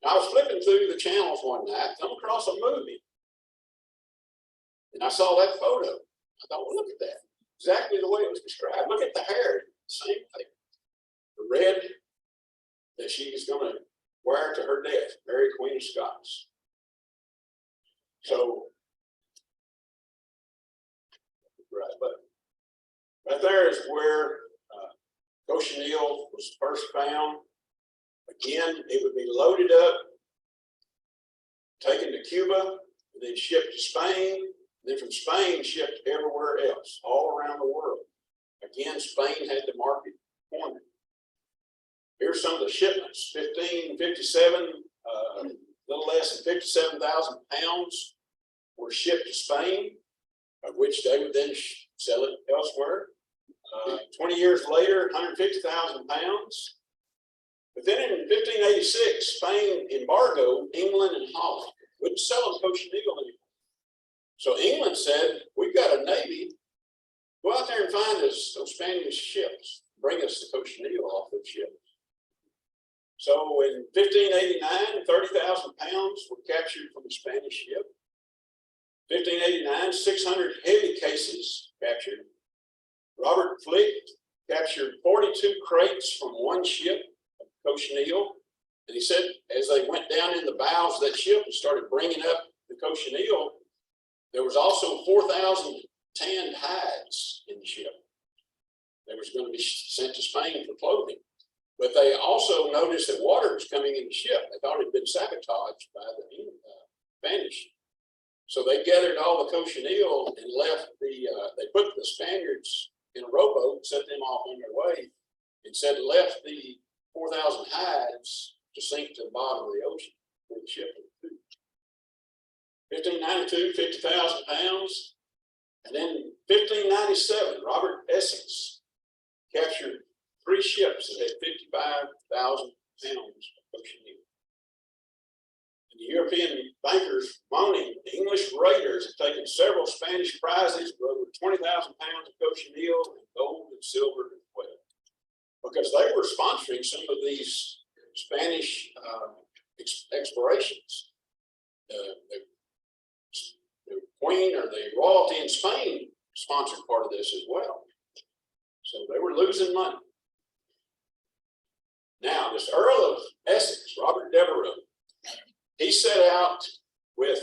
Now, I was flipping through the channels one night, come across a movie. And I saw that photo. I thought, well, look at that. Exactly the way it was described. Look at the hair, same thing. The red that she's going to wear to her death, Mary, Queen of Scots. So, right there is where cochineal was first found. Again, it would be loaded up, taken to Cuba, and then shipped to Spain, and then from Spain shipped everywhere else, all around the world. Again, Spain had the market for them. Here's some of the shipments. 1557, a little less than 57,000 pounds were shipped to Spain, of which they would then sell it elsewhere. 20 years later, 150,000 pounds. But then in 1586, Spain embargoed England and Holland. Wouldn't sell them cochineal anymore. So England said, we've got a navy. Go out there and find us those Spanish ships. Bring us the cochineal off those ships. So in 1589, 30,000 pounds were captured from a Spanish ship. 1589, 600 heavy cases captured. Robert Flick captured 42 crates from one ship of cochineal. And he said, as they went down in the bows of that ship and started bringing up the cochineal, there was also 4,000 tanned hides in the ship. They was going to be sent to Spain for clothing. But they also noticed that water was coming in the ship. They thought it had been sabotaged by the Spanish. So they gathered all the cochineal and left they put the Spaniards in a rowboat, set them off on their way, and said left the 4,000 hides to sink to the bottom of the ocean where the ship was. 1592, 50,000 pounds. And then 1597, Robert Essex captured 3 ships that had 55,000 pounds of cochineal. And the European bankers moaning the English raiders have taken several Spanish prizes with over 20,000 pounds of cochineal and gold and silver as well. Because they were sponsoring some of these Spanish explorations. The Queen or the royalty in Spain sponsored part of this as well. So they were losing money. Now, this Earl of Essex, Robert Devereux, he set out with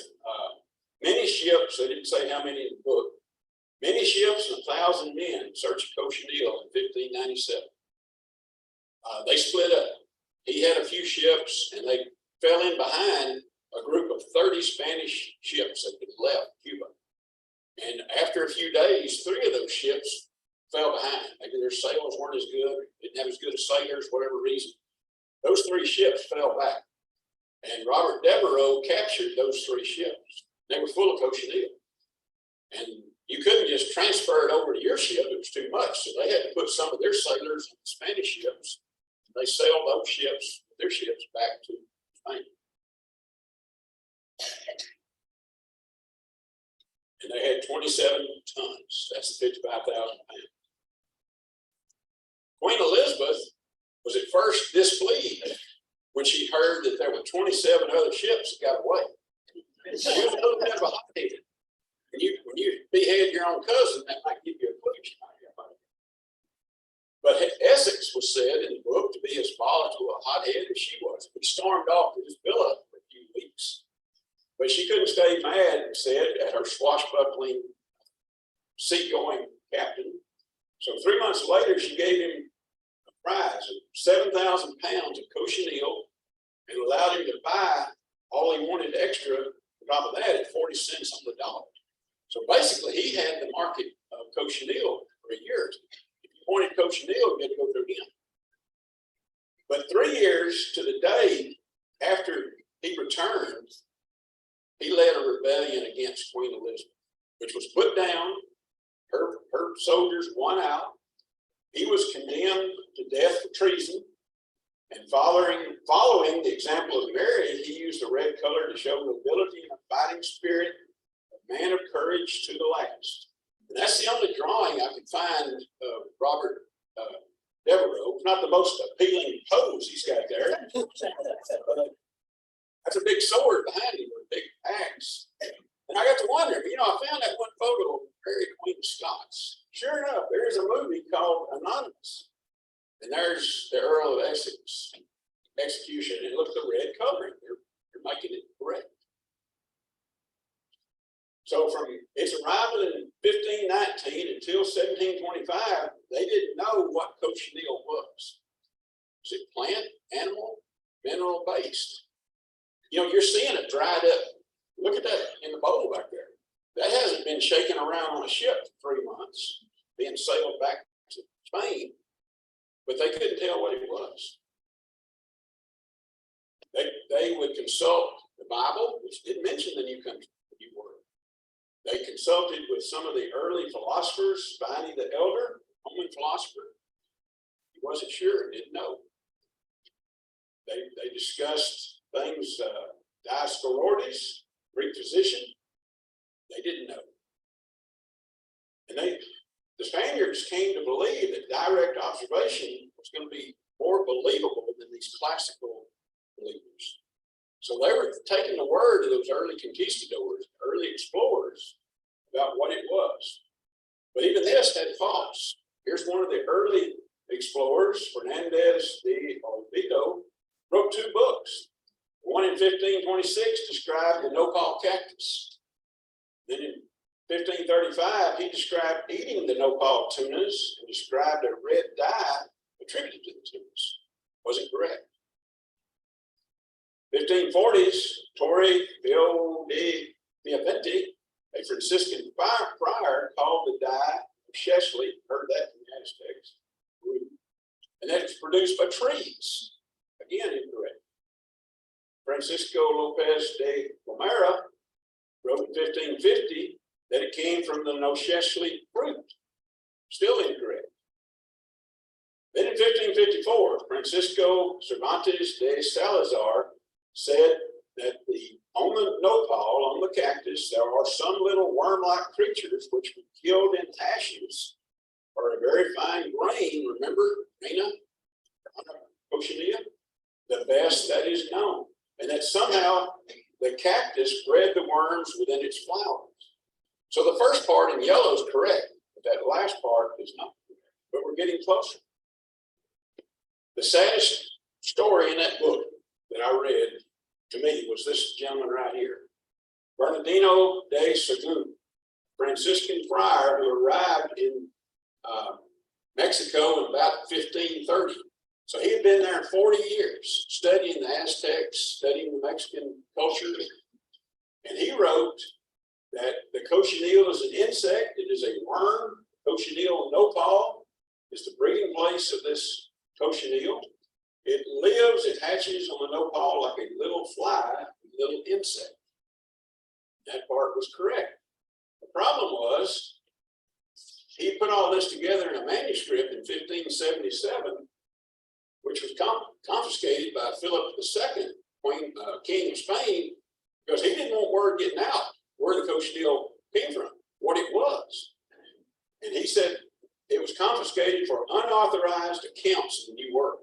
many ships. They didn't say how many in the book. Many ships and 1,000 men in search of Cochineal in 1597. They split up. He had a few ships, and they fell in behind a group of 30 Spanish ships that had left Cuba. And after a few days, 3 of those ships fell behind. Maybe their sails weren't as good, didn't have as good as sailors, whatever reason. Those 3 ships fell back. And Robert Devereux captured those 3 ships. They were full of cochineal. And you couldn't just transfer it over to your ship, it was too much. So they had to put some of their sailors on the Spanish ships. They sailed those ships, their ships, back to Spain. And they had 27 tons. That's 55,000 pounds. Queen Elizabeth was at first displeased when she heard that there were 27 other ships that got away. She was a little bit of a hot-headed. When you behead your own cousin, that might give you a clue. But Essex was said in the book to be as volatile a hothead as she was. He stormed off to his villa for a few weeks. But she couldn't stay mad, said, at her swashbuckling seagoing captain. So 3 months later, she gave him a prize of 7,000 pounds of cochineal and allowed him to buy all he wanted extra on top of that at 40 cents on the dollar. So basically, he had the market of cochineal for a year or two. If you wanted cochineal, you had to go through him. But 3 years to the day after he returned, he led a rebellion against Queen Elizabeth, which was put down. Her soldiers won out. He was condemned to death for treason. And following the example of Mary, he used the red color to show nobility and a fighting spirit, a man of courage to the last. And that's the only drawing I could find of Robert Devereux. Not the most appealing pose he's got there. That's a big sword behind him with a big axe. And I got to wonder, I found that one photo of Mary Queen of Scots. Sure enough, there is a movie called Anonymous. And there's the Earl of Essex execution. And look at the red coloring. They're making it correct. So from its arrival in 1519 until 1725, they didn't know what cochineal was. Was it plant, animal, mineral based? You're seeing it dried up. Look at that in the bowl back there. That hasn't been shaken around on a ship for 3 months, being sailed back to Spain, but they couldn't tell what it was. They would consult the Bible, which didn't mention the New Word. They consulted with some of the early philosophers, Pliny the Elder, Roman philosopher. He wasn't sure, didn't know. They discussed things, Dioscorides, Greek physician. They didn't know. And the Spaniards came to believe that direct observation was going to be more believable than these classical believers. So they were taking the word of those early conquistadors, early explorers, about what it was. But even this had faults. Here's one of the early explorers, Fernandez de Oviedo, wrote 2 books. One in 1526 described the nopal cactus. Then in 1535, he described eating the nopal tunas and described a red dye attributed to the tunas. Was it correct? 1540s, Torre de Piaventi, a Franciscan friar, called the dye of Chesley, heard that from the Aztecs, and that it's produced by trees. Again, incorrect. Francisco Lopez de Gomera wrote in 1550 that it came from the Nochesley fruit. Still incorrect. Then in 1554, Francisco Cervantes de Salazar said that the on the nopal, on the cactus, there are some little worm-like creatures which were killed in ashes or a very fine grain. Remember, Nina? Cochineal? The best that is known. And that somehow the cactus bred the worms within its flowers. So the first part in yellow is correct, but that last part is not correct. But we're getting closer. The saddest story in that book that I read, to me, was this gentleman right here, Bernardino de Sahagún, Franciscan friar who arrived in Mexico in about 1530. So he had been there 40 years, studying the Aztecs, studying the Mexican culture. And he wrote that the cochineal is an insect, it is a worm. Cochineal nopal is the breeding place of this cochineal. It lives, it hatches on the nopal like a little fly, a little insect. That part was correct. The problem was, he put all this together in a manuscript in 1577, which was confiscated by Philip II, King of Spain, because he didn't want word getting out where the cochineal came from, what it was. And he said it was confiscated for unauthorized accounts of the New World.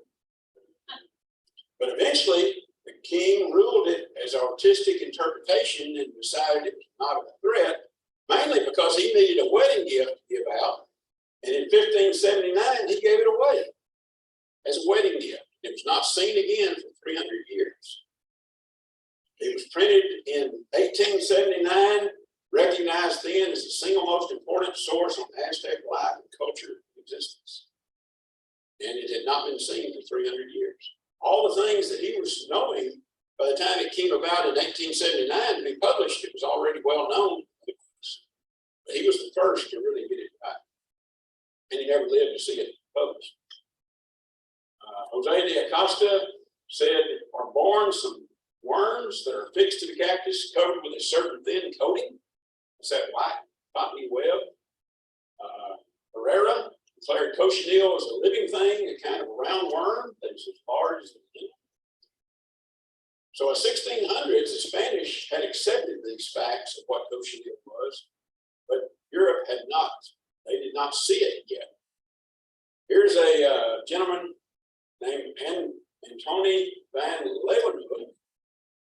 But eventually, the king ruled it as artistic interpretation and decided it was not a threat, mainly because he needed a wedding gift to give out. And in 1579, he gave it away as a wedding gift. It was not seen again for 300 years. It was printed in 1879, recognized then as the single most important source on Aztec life and culture existence. And it had not been seen for 300 years. All the things that he was knowing, by the time it came about in 1879 to be published, it was already well known. But he was the first to really get it right. And he never lived to see it published. Jose de Acosta said, are born some worms that are fixed to the cactus, covered with a certain thin coating. It's that white cottony web. Herrera declared cochineal as a living thing, a kind of round worm that is as large as the pin. So in 1600s, the Spanish had accepted these facts of what cochineal was, but Europe had not. They did not see it yet. Here's a gentleman named Antony van Leeuwenhoek,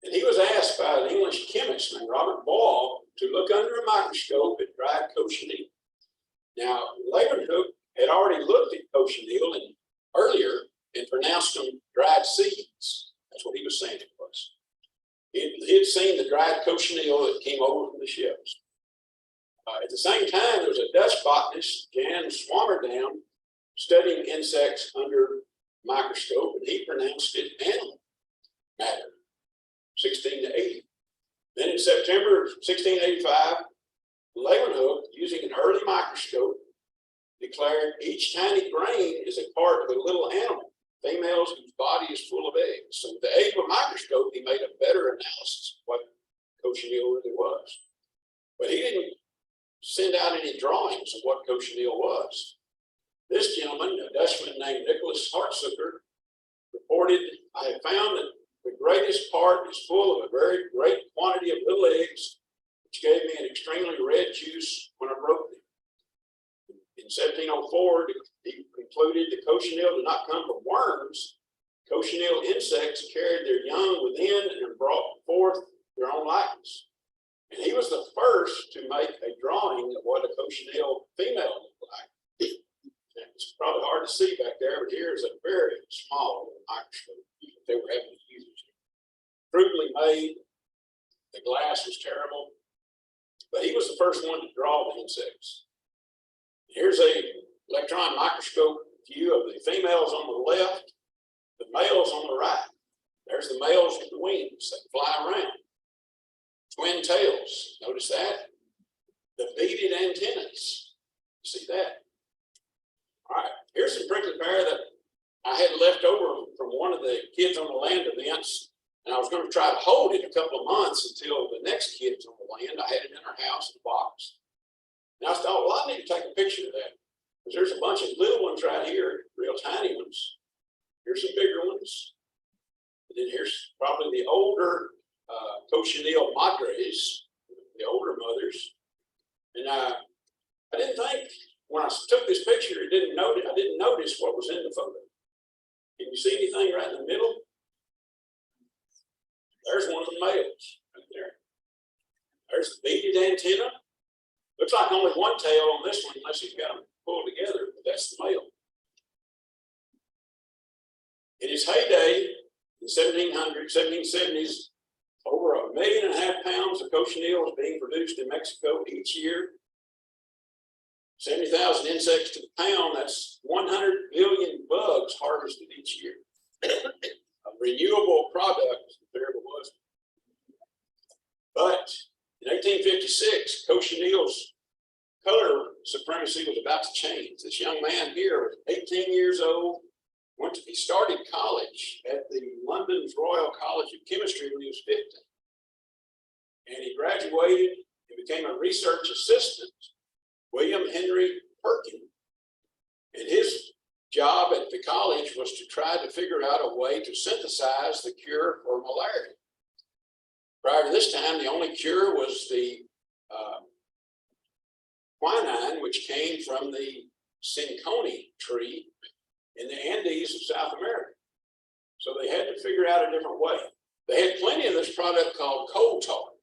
and he was asked by an English chemist named Robert Ball to look under a microscope at dried cochineal. Now, Leeuwenhoek had already looked at cochineal earlier and pronounced them dried seeds. That's what he was saying it was. He had seen the dried cochineal that came over from the ships. At the same time, there was a Dutch botanist, Jan Swammerdam, studying insects under microscope, and he pronounced it animal matter, 1680. Then in September 1685, Leeuwenhoek, using an early microscope, declared each tiny grain is a part of a little animal, females whose body is full of eggs. So with the aid of a microscope, he made a better analysis of what cochineal really was. But he didn't send out any drawings of what cochineal was. This gentleman, a Dutchman named Nicholas Hartsucker, reported, I have found that the greatest part is full of a very great quantity of little eggs, which gave me an extremely red juice when I broke them. In 1704, he concluded the cochineal did not come from worms. Cochineal insects carried their young within and brought forth their own likeness. And he was the first to make a drawing of what a cochineal female looked like. It's probably hard to see back there, but here is a very small microscope that they were having to use. Crudely made, the glass was terrible, but he was the first one to draw the insects. Here's a electron microscope view of the females on the left, the males on the right. There's the males with the wings that fly around. Twin tails, notice that? The beaded antennas, you see that? All right, here's some prickly pear that I had left over from one of the Kids on the Land events, and I was going to try to hold it a couple of months until the next Kids on the Land. I had it in our house in a box. And I thought, well, I need to take a picture of that, because there's a bunch of little ones right here, real tiny ones. Here's some bigger ones. And then here's probably the older cochineal madres, the older mothers. And I didn't think, when I took this picture, I didn't notice what was in the photo. Can you see anything right in the middle? There's one of the males right there. There's the beaded antenna. Looks like only one tail on this one, unless he's got them pulled together, but that's the male. In its heyday, in 1770s, over 1.5 million pounds of cochineal was being produced in Mexico each year. 70,000 insects to the pound, that's 100 billion bugs harvested each year. A renewable product, there it was. But in 1856, cochineal's color supremacy was about to change. This young man here, 18 years old, he started college at the London's Royal College of Chemistry when he was 15. And he graduated and became a research assistant, William Henry Perkin. And his job at the college was to try to figure out a way to synthesize the cure for malaria. Prior to this time, the only cure was the quinine, which came from the cinchona tree in the Andes of South America. So they had to figure out a different way. They had plenty of this product called coal tar.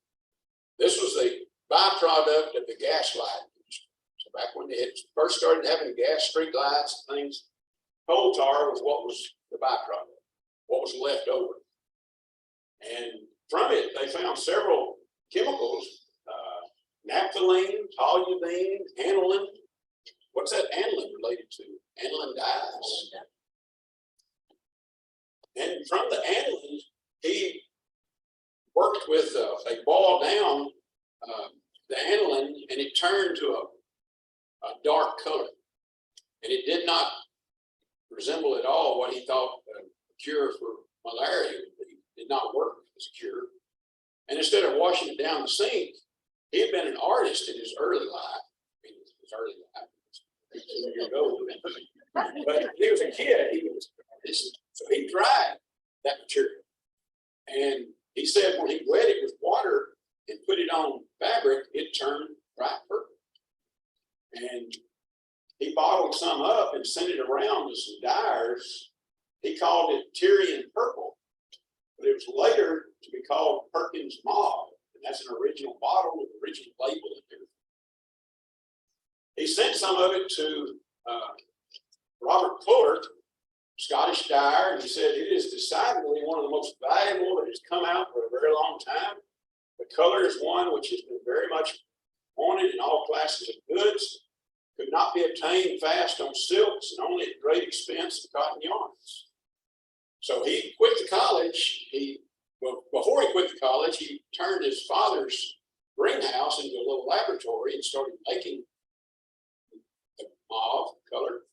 This was the byproduct of the gas light industry. So back when they had first started having gas street lights and things, coal tar was what was the byproduct, what was left over. And from it, they found several chemicals, naphthalene, toluene, aniline. What's that aniline related to? Aniline dyes. And from the aniline, he worked with, they boiled down the aniline and it turned to a dark color. And it did not resemble at all what he thought a cure for malaria would be. It did not work as a cure. And instead of washing it down the sink, he had been an artist in his early life. But he was a kid. So he dried that material. And he said when he wet it with water and put it on fabric, it turned bright purple. And he bottled some up and sent it around to some dyers. He called it Tyrian purple, but it was later to be called Perkins Mauve. And that's an original bottle with the original label in there. He sent some of it to Robert Fuller, Scottish dyer, and he said it is decidedly one of the most valuable that has come out for a very long time. The color is one which has been very much wanted in all classes of goods, could not be obtained fast on silks and only at great expense in cotton yarns. So he quit the college. Before he quit the college, he turned his father's greenhouse into a little laboratory and started making the mauve color.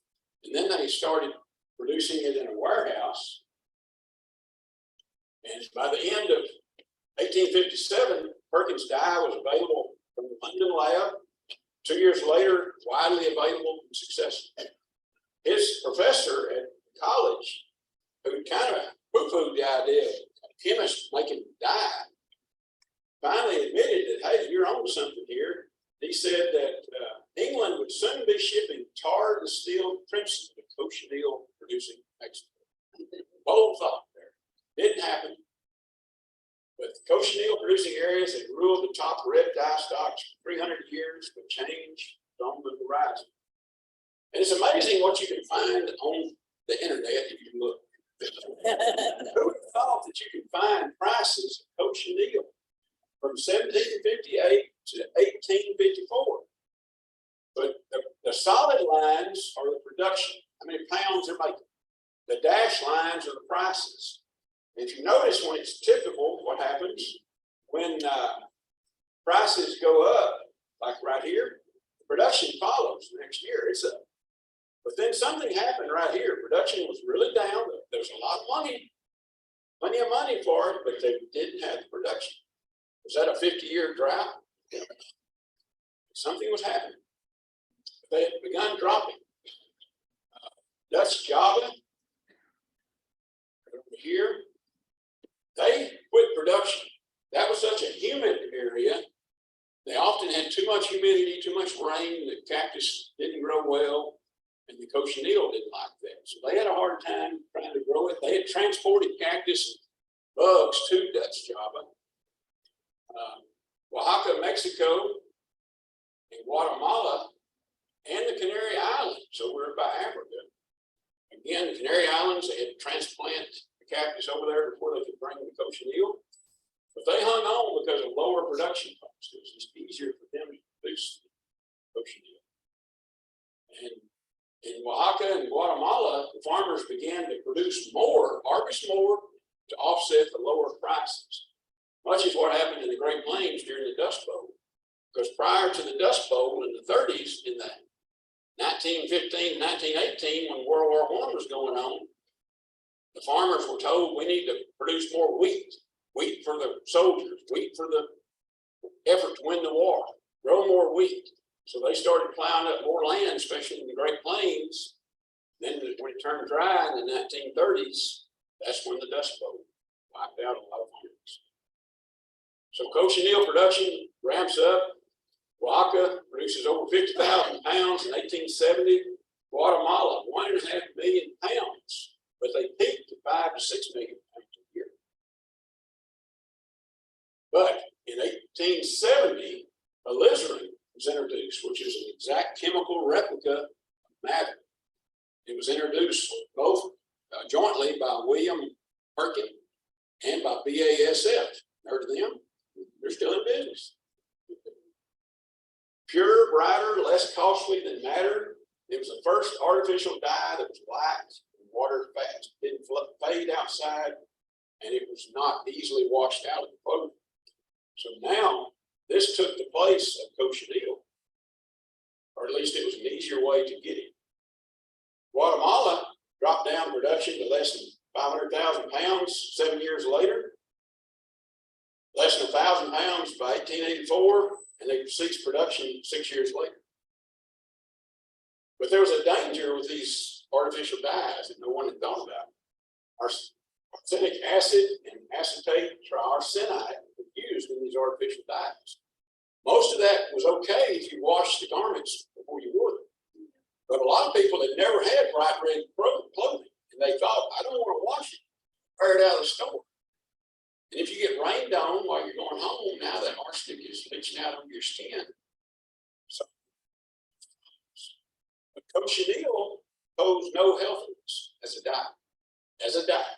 And then they started producing it in a warehouse. And by the end of 1857, Perkins dye was available from the London lab. 2 years later, widely available and successful. His professor at college, who kind of poo-pooed the idea of a chemist making dye, finally admitted that, hey, you're onto something here. He said that England would soon be shipping tar distilled crimson to cochineal producing Mexico. Bold thought there. Didn't happen. But the cochineal producing areas that ruled the top red dye stocks for 300 years would change on the horizon. And it's amazing what you can find on the internet if you look. Who would have thought that you can find prices of cochineal from 1758 to 1854? But the solid lines are the production, how many pounds they're making. The dashed lines are the prices. If you notice when it's typical, what happens when prices go up, like right here, production follows the next year, it's up. But then something happened right here. Production was really down. There's a lot of money, plenty of money for it, but they didn't have the production. Was that a 50-year drought? Something was happening. They had begun dropping. Dutch Java, over here, they quit production. That was such a humidity, too much rain, the cactus didn't grow well, and the cochineal didn't like that. So they had a hard time trying to grow it. They had transported cactus and bugs to Dutch Java. Oaxaca, Mexico, and Guatemala, and the Canary Islands over by Africa. Again, the Canary Islands, they had to transplant the cactus over there before they could bring the cochineal. But they hung on because of lower production costs. It was just easier for them to produce cochineal. And in Oaxaca and Guatemala, the farmers began to produce more, harvest more, to offset the lower prices. Much is what happened in the Great Plains during the Dust Bowl. Because prior to the Dust Bowl in the 30s, in the 1915, 1918, when World War I was going on, the farmers were told we need to produce more wheat for the soldiers, wheat for the effort to win the war, grow more wheat. So they started plowing up more land, especially in the Great Plains. Then when it turned dry in the 1930s, that's when the Dust Bowl wiped out a lot of farms. So cochineal production ramps up. Oaxaca produces over 50,000 pounds in 1870. Guatemala, 1.5 million pounds, but they peaked to 5 to 6 million pounds a year. But in 1870, alizarin was introduced, which is an exact chemical replica of madder. It was introduced both jointly by William Perkin and by BASF. Heard of them? They're still in business. Pure, brighter, less costly than madder. It was the first artificial dye that was black and water fast. It didn't fade outside, and it was not easily washed out of the clothing. So now this took the place of cochineal, or at least it was an easier way to get it. Guatemala dropped down production to less than 500,000 pounds 7 years later. Less than 1,000 pounds by 1884, and they ceased production 6 years later. But there was a danger with these artificial dyes that no one had thought about. Arsenic acid and acetate triarsenite were used in these artificial dyes. Most of that was okay if you washed the garments before you wore them. But a lot of people had never had bright red clothing, and they thought, I don't want to wash it, wear it out of the store. And if you get rained on while you're going home, now that arsenic is leaching out on your skin. So, but cochineal posed no health risks as a dye.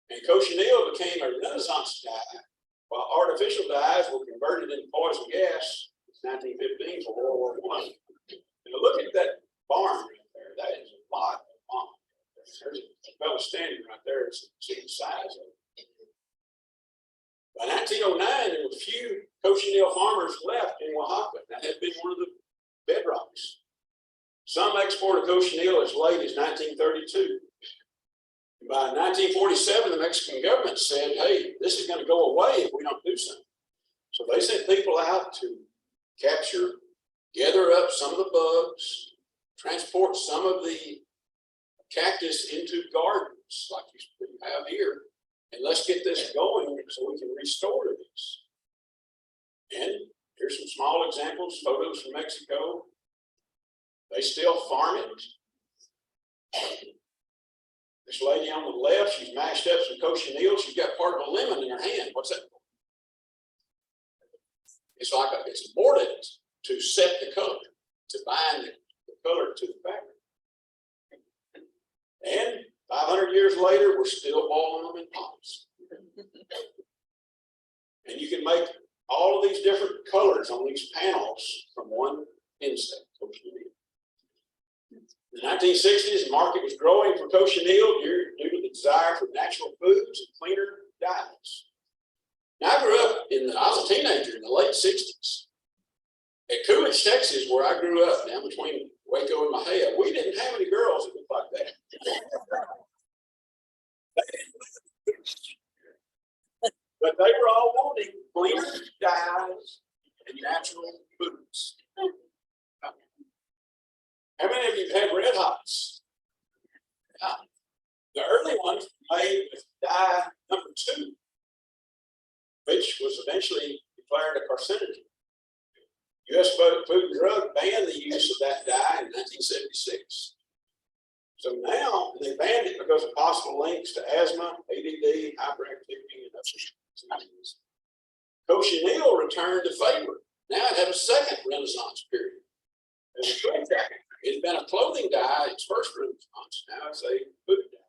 And cochineal became a Renaissance dye, while artificial dyes were converted into poison gas in 1915 for World War I. And look at that barn right there. That is a lot of barn. There's a fellow standing right there to see the size of it. By 1909, there were few cochineal farmers left in Oaxaca. That had been one of the bedrocks. Some exported cochineal as late as 1932. By 1947, the Mexican government said, hey, this is going to go away if we don't do something. So they sent people out to capture, gather up some of the bugs, transport some of the cactus into gardens like you have here, and let's get this going so we can restore this. And here's some small examples, photos from Mexico. They still farm it. This lady on the left, she's mashed up some cochineal. She's got part of a lemon in her hand. What's that? It's like it's mordant to set the color, to bind the color to the fabric. And 500 years later, we're still boiling them in pots. And you can make all of these different colors on these panels from one insect, cochineal. In the 1960s, the market was growing for cochineal due to the desire for natural foods and cleaner diets. Now, I was a teenager in the late 60s. At Coolidge, Texas, where I grew up, down between Waco and Mahia, we didn't have any girls that looked like that. But they were all wanting cleaner dyes and natural foods. How many of you have had Red Hots? The early ones were made with dye number 2, which was eventually declared a carcinogen. U.S. Food and Drug banned the use of that dye in 1976. So now, they banned it because of possible links to asthma, ADD, hyperactivity, and other diseases. Cochineal returned to favor. Now it had a second renaissance period. It had been a clothing dye, its first renaissance. Now it's a food dye.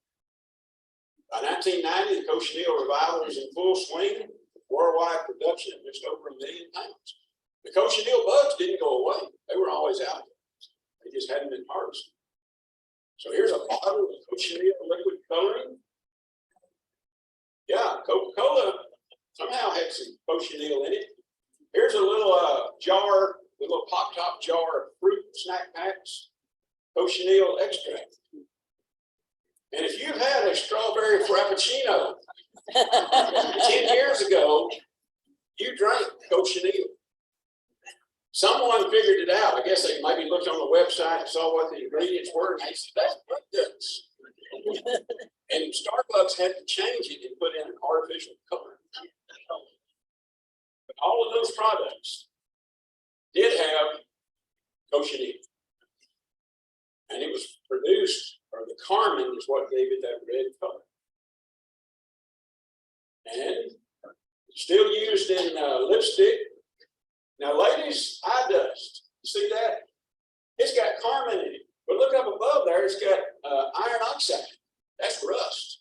By 1990, the cochineal revival was in full swing, worldwide production of just over 1 million pounds. The cochineal bugs didn't go away. They were always out there. They just hadn't been harvested. So here's a bottle of cochineal liquid coloring. Yeah, Coca-Cola somehow had some cochineal in it. Here's a little jar, a little pop top jar of fruit snack packs, cochineal extract. And if you've had a strawberry frappuccino 10 years ago, you drank cochineal. Someone figured it out. I guess they maybe looked on the website and saw what the ingredients were, and they said, that's what this. And Starbucks had to change it and put in an artificial color. But all of those products did have cochineal. And it was produced, or the carmine is what gave it that red color. And still used in lipstick. Now, ladies, eye dust. You see that? It's got carmine in it. But look up above there, it's got iron oxide. That's rust.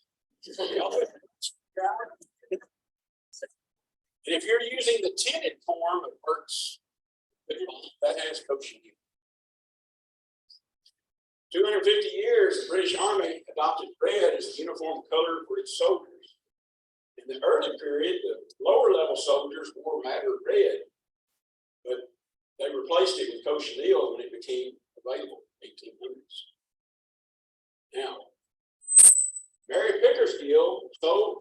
And if you're using the tinted form, it works. That has cochineal. 250 years, the British Army adopted red as the uniform color for its soldiers. In the early period, the lower level soldiers wore madder red, but they replaced it with cochineal when it became available in the 1800s. Now, Mary Pickersgill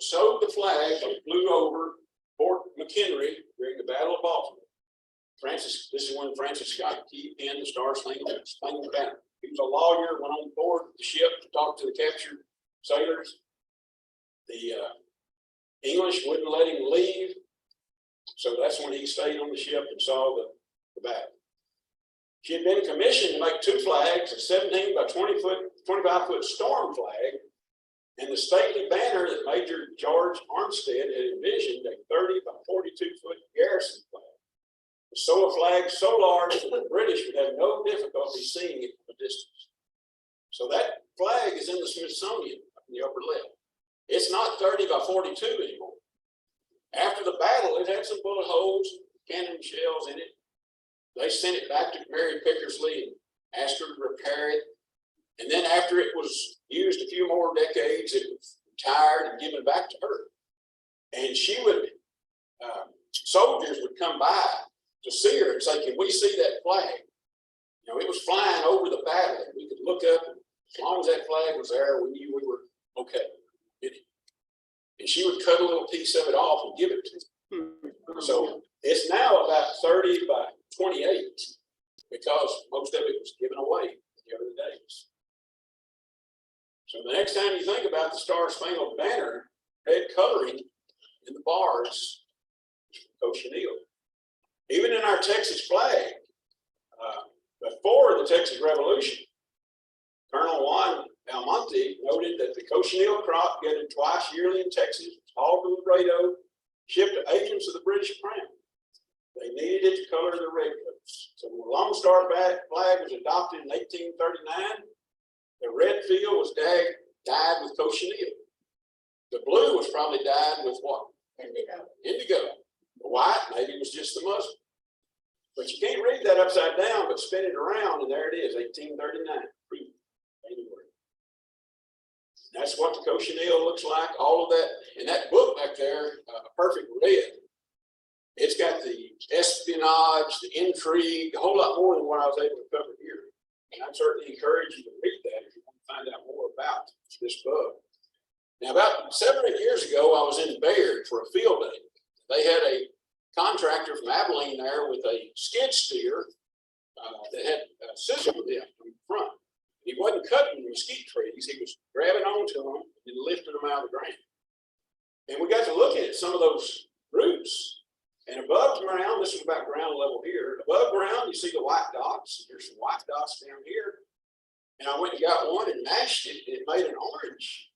sewed the flag that flew over Fort McHenry during the Battle of Baltimore. This is when Francis Scott Key penned the Star-Spangled Banner. He was a lawyer, went on board the ship to talk to the captured sailors. The English wouldn't let him leave, so that's when he stayed on the ship and saw the battle. She had been commissioned to make 2 flags, a 17 by 25 foot storm flag, and the stately banner that Major George Armstead had envisioned, a 30 by 42 foot garrison flag. To sew a flag so large that the British would have no difficulty seeing it from a distance. So that flag is in the Smithsonian in the upper left. It's not 30 by 42 anymore. After the battle, it had some bullet holes, cannon shells in it. They sent it back to Mary Pickersgill and asked her to repair it. And then after it was used a few more decades, it was retired and given back to her. And she would, soldiers would come by to see her and say, can we see that flag? You know, it was flying over the battle. We could look up, and as long as that flag was there, we knew we were okay. And she would cut a little piece of it off and give it to them. So it's now about 30 by 28 because most of it was given away in the other days. So the next time you think about the Star-Spangled Banner, red coloring in the bars, cochineal. Even in our Texas flag, before the Texas Revolution, Colonel Juan Almonte noted that the cochineal crop gathered twice yearly in Texas, hauled to Laredo, shipped to agents of the British Crown. They needed it to color their redcoats. So when the Lone Star flag was adopted in 1839, the red field was dyed with cochineal. The blue was probably dyed with what? Indigo. The white maybe was just the muslin. But you can't read that upside down, but spin it around, and there it is, 1839. That's what the cochineal looks like, all of that. And that book back there, A Perfect Red, it's got the espionage, the intrigue, a whole lot more than what I was able to cover here. And I'd certainly encourage you to read that if you want to find out more about this book. Now, about 7 or 8 years ago, I was in Bayard for a field day. They had a contractor from Abilene there with a skid steer that had a scissor with him from the front. He wasn't cutting mesquite trees, he was grabbing onto them and lifting them out of the ground. And we got to looking at some of those roots, And above ground, this is about ground level here. Above ground, you see the white dots. There's some white dots down here. And I went and got one and mashed it. It made an orange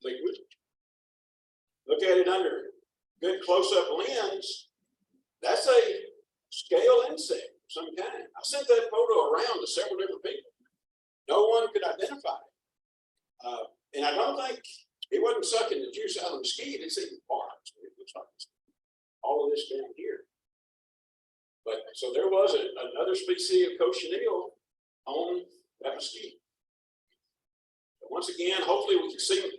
liquid. Look at it under good close-up lens. That's a scale insect of some kind. I sent that photo around to several different people. No one could identify it. And I don't think it wasn't sucking the juice out of the mesquite. It's eating parts. It looks like all of this down here. But so there was another species of cochineal on that mesquite. But once again, hopefully we can see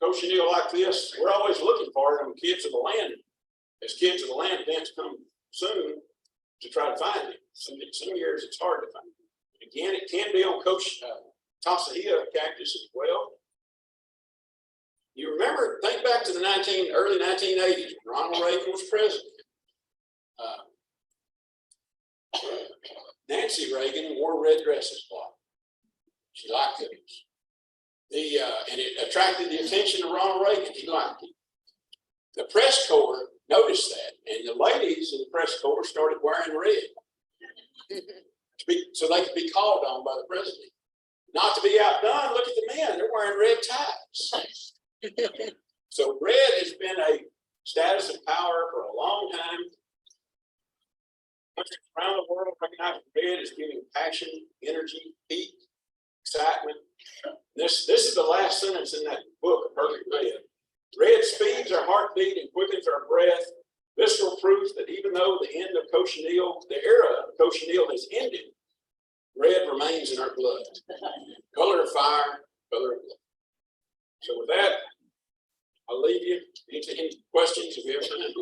cochineal like this. We're always looking for it on Kids of the Land. As Kids of the Land events come soon to try to find it. Some years it's hard to find it. Again, it can be on Tassajia cactus as well. You remember, think back to the early 1980s when Ronald Reagan was president. Nancy Reagan wore red dresses a lot. She liked those. And it attracted the attention of Ronald Reagan. He liked it. The press corps noticed that, and the ladies in the press corps started wearing red so they could be called on by the president. Not to be outdone, look at the men, they're wearing red ties. So red has been a status of power for a long time. Countries around the world recognize red as giving passion, energy, heat, excitement. This is the last sentence in that book, A Perfect Red. Red speeds our heartbeat and quickens our breath. Visceral proof that even though the end of cochineal, the era of cochineal has ended, red remains in our blood. Color of fire, color of blood. So with that, I'll leave you. Any questions if you have time?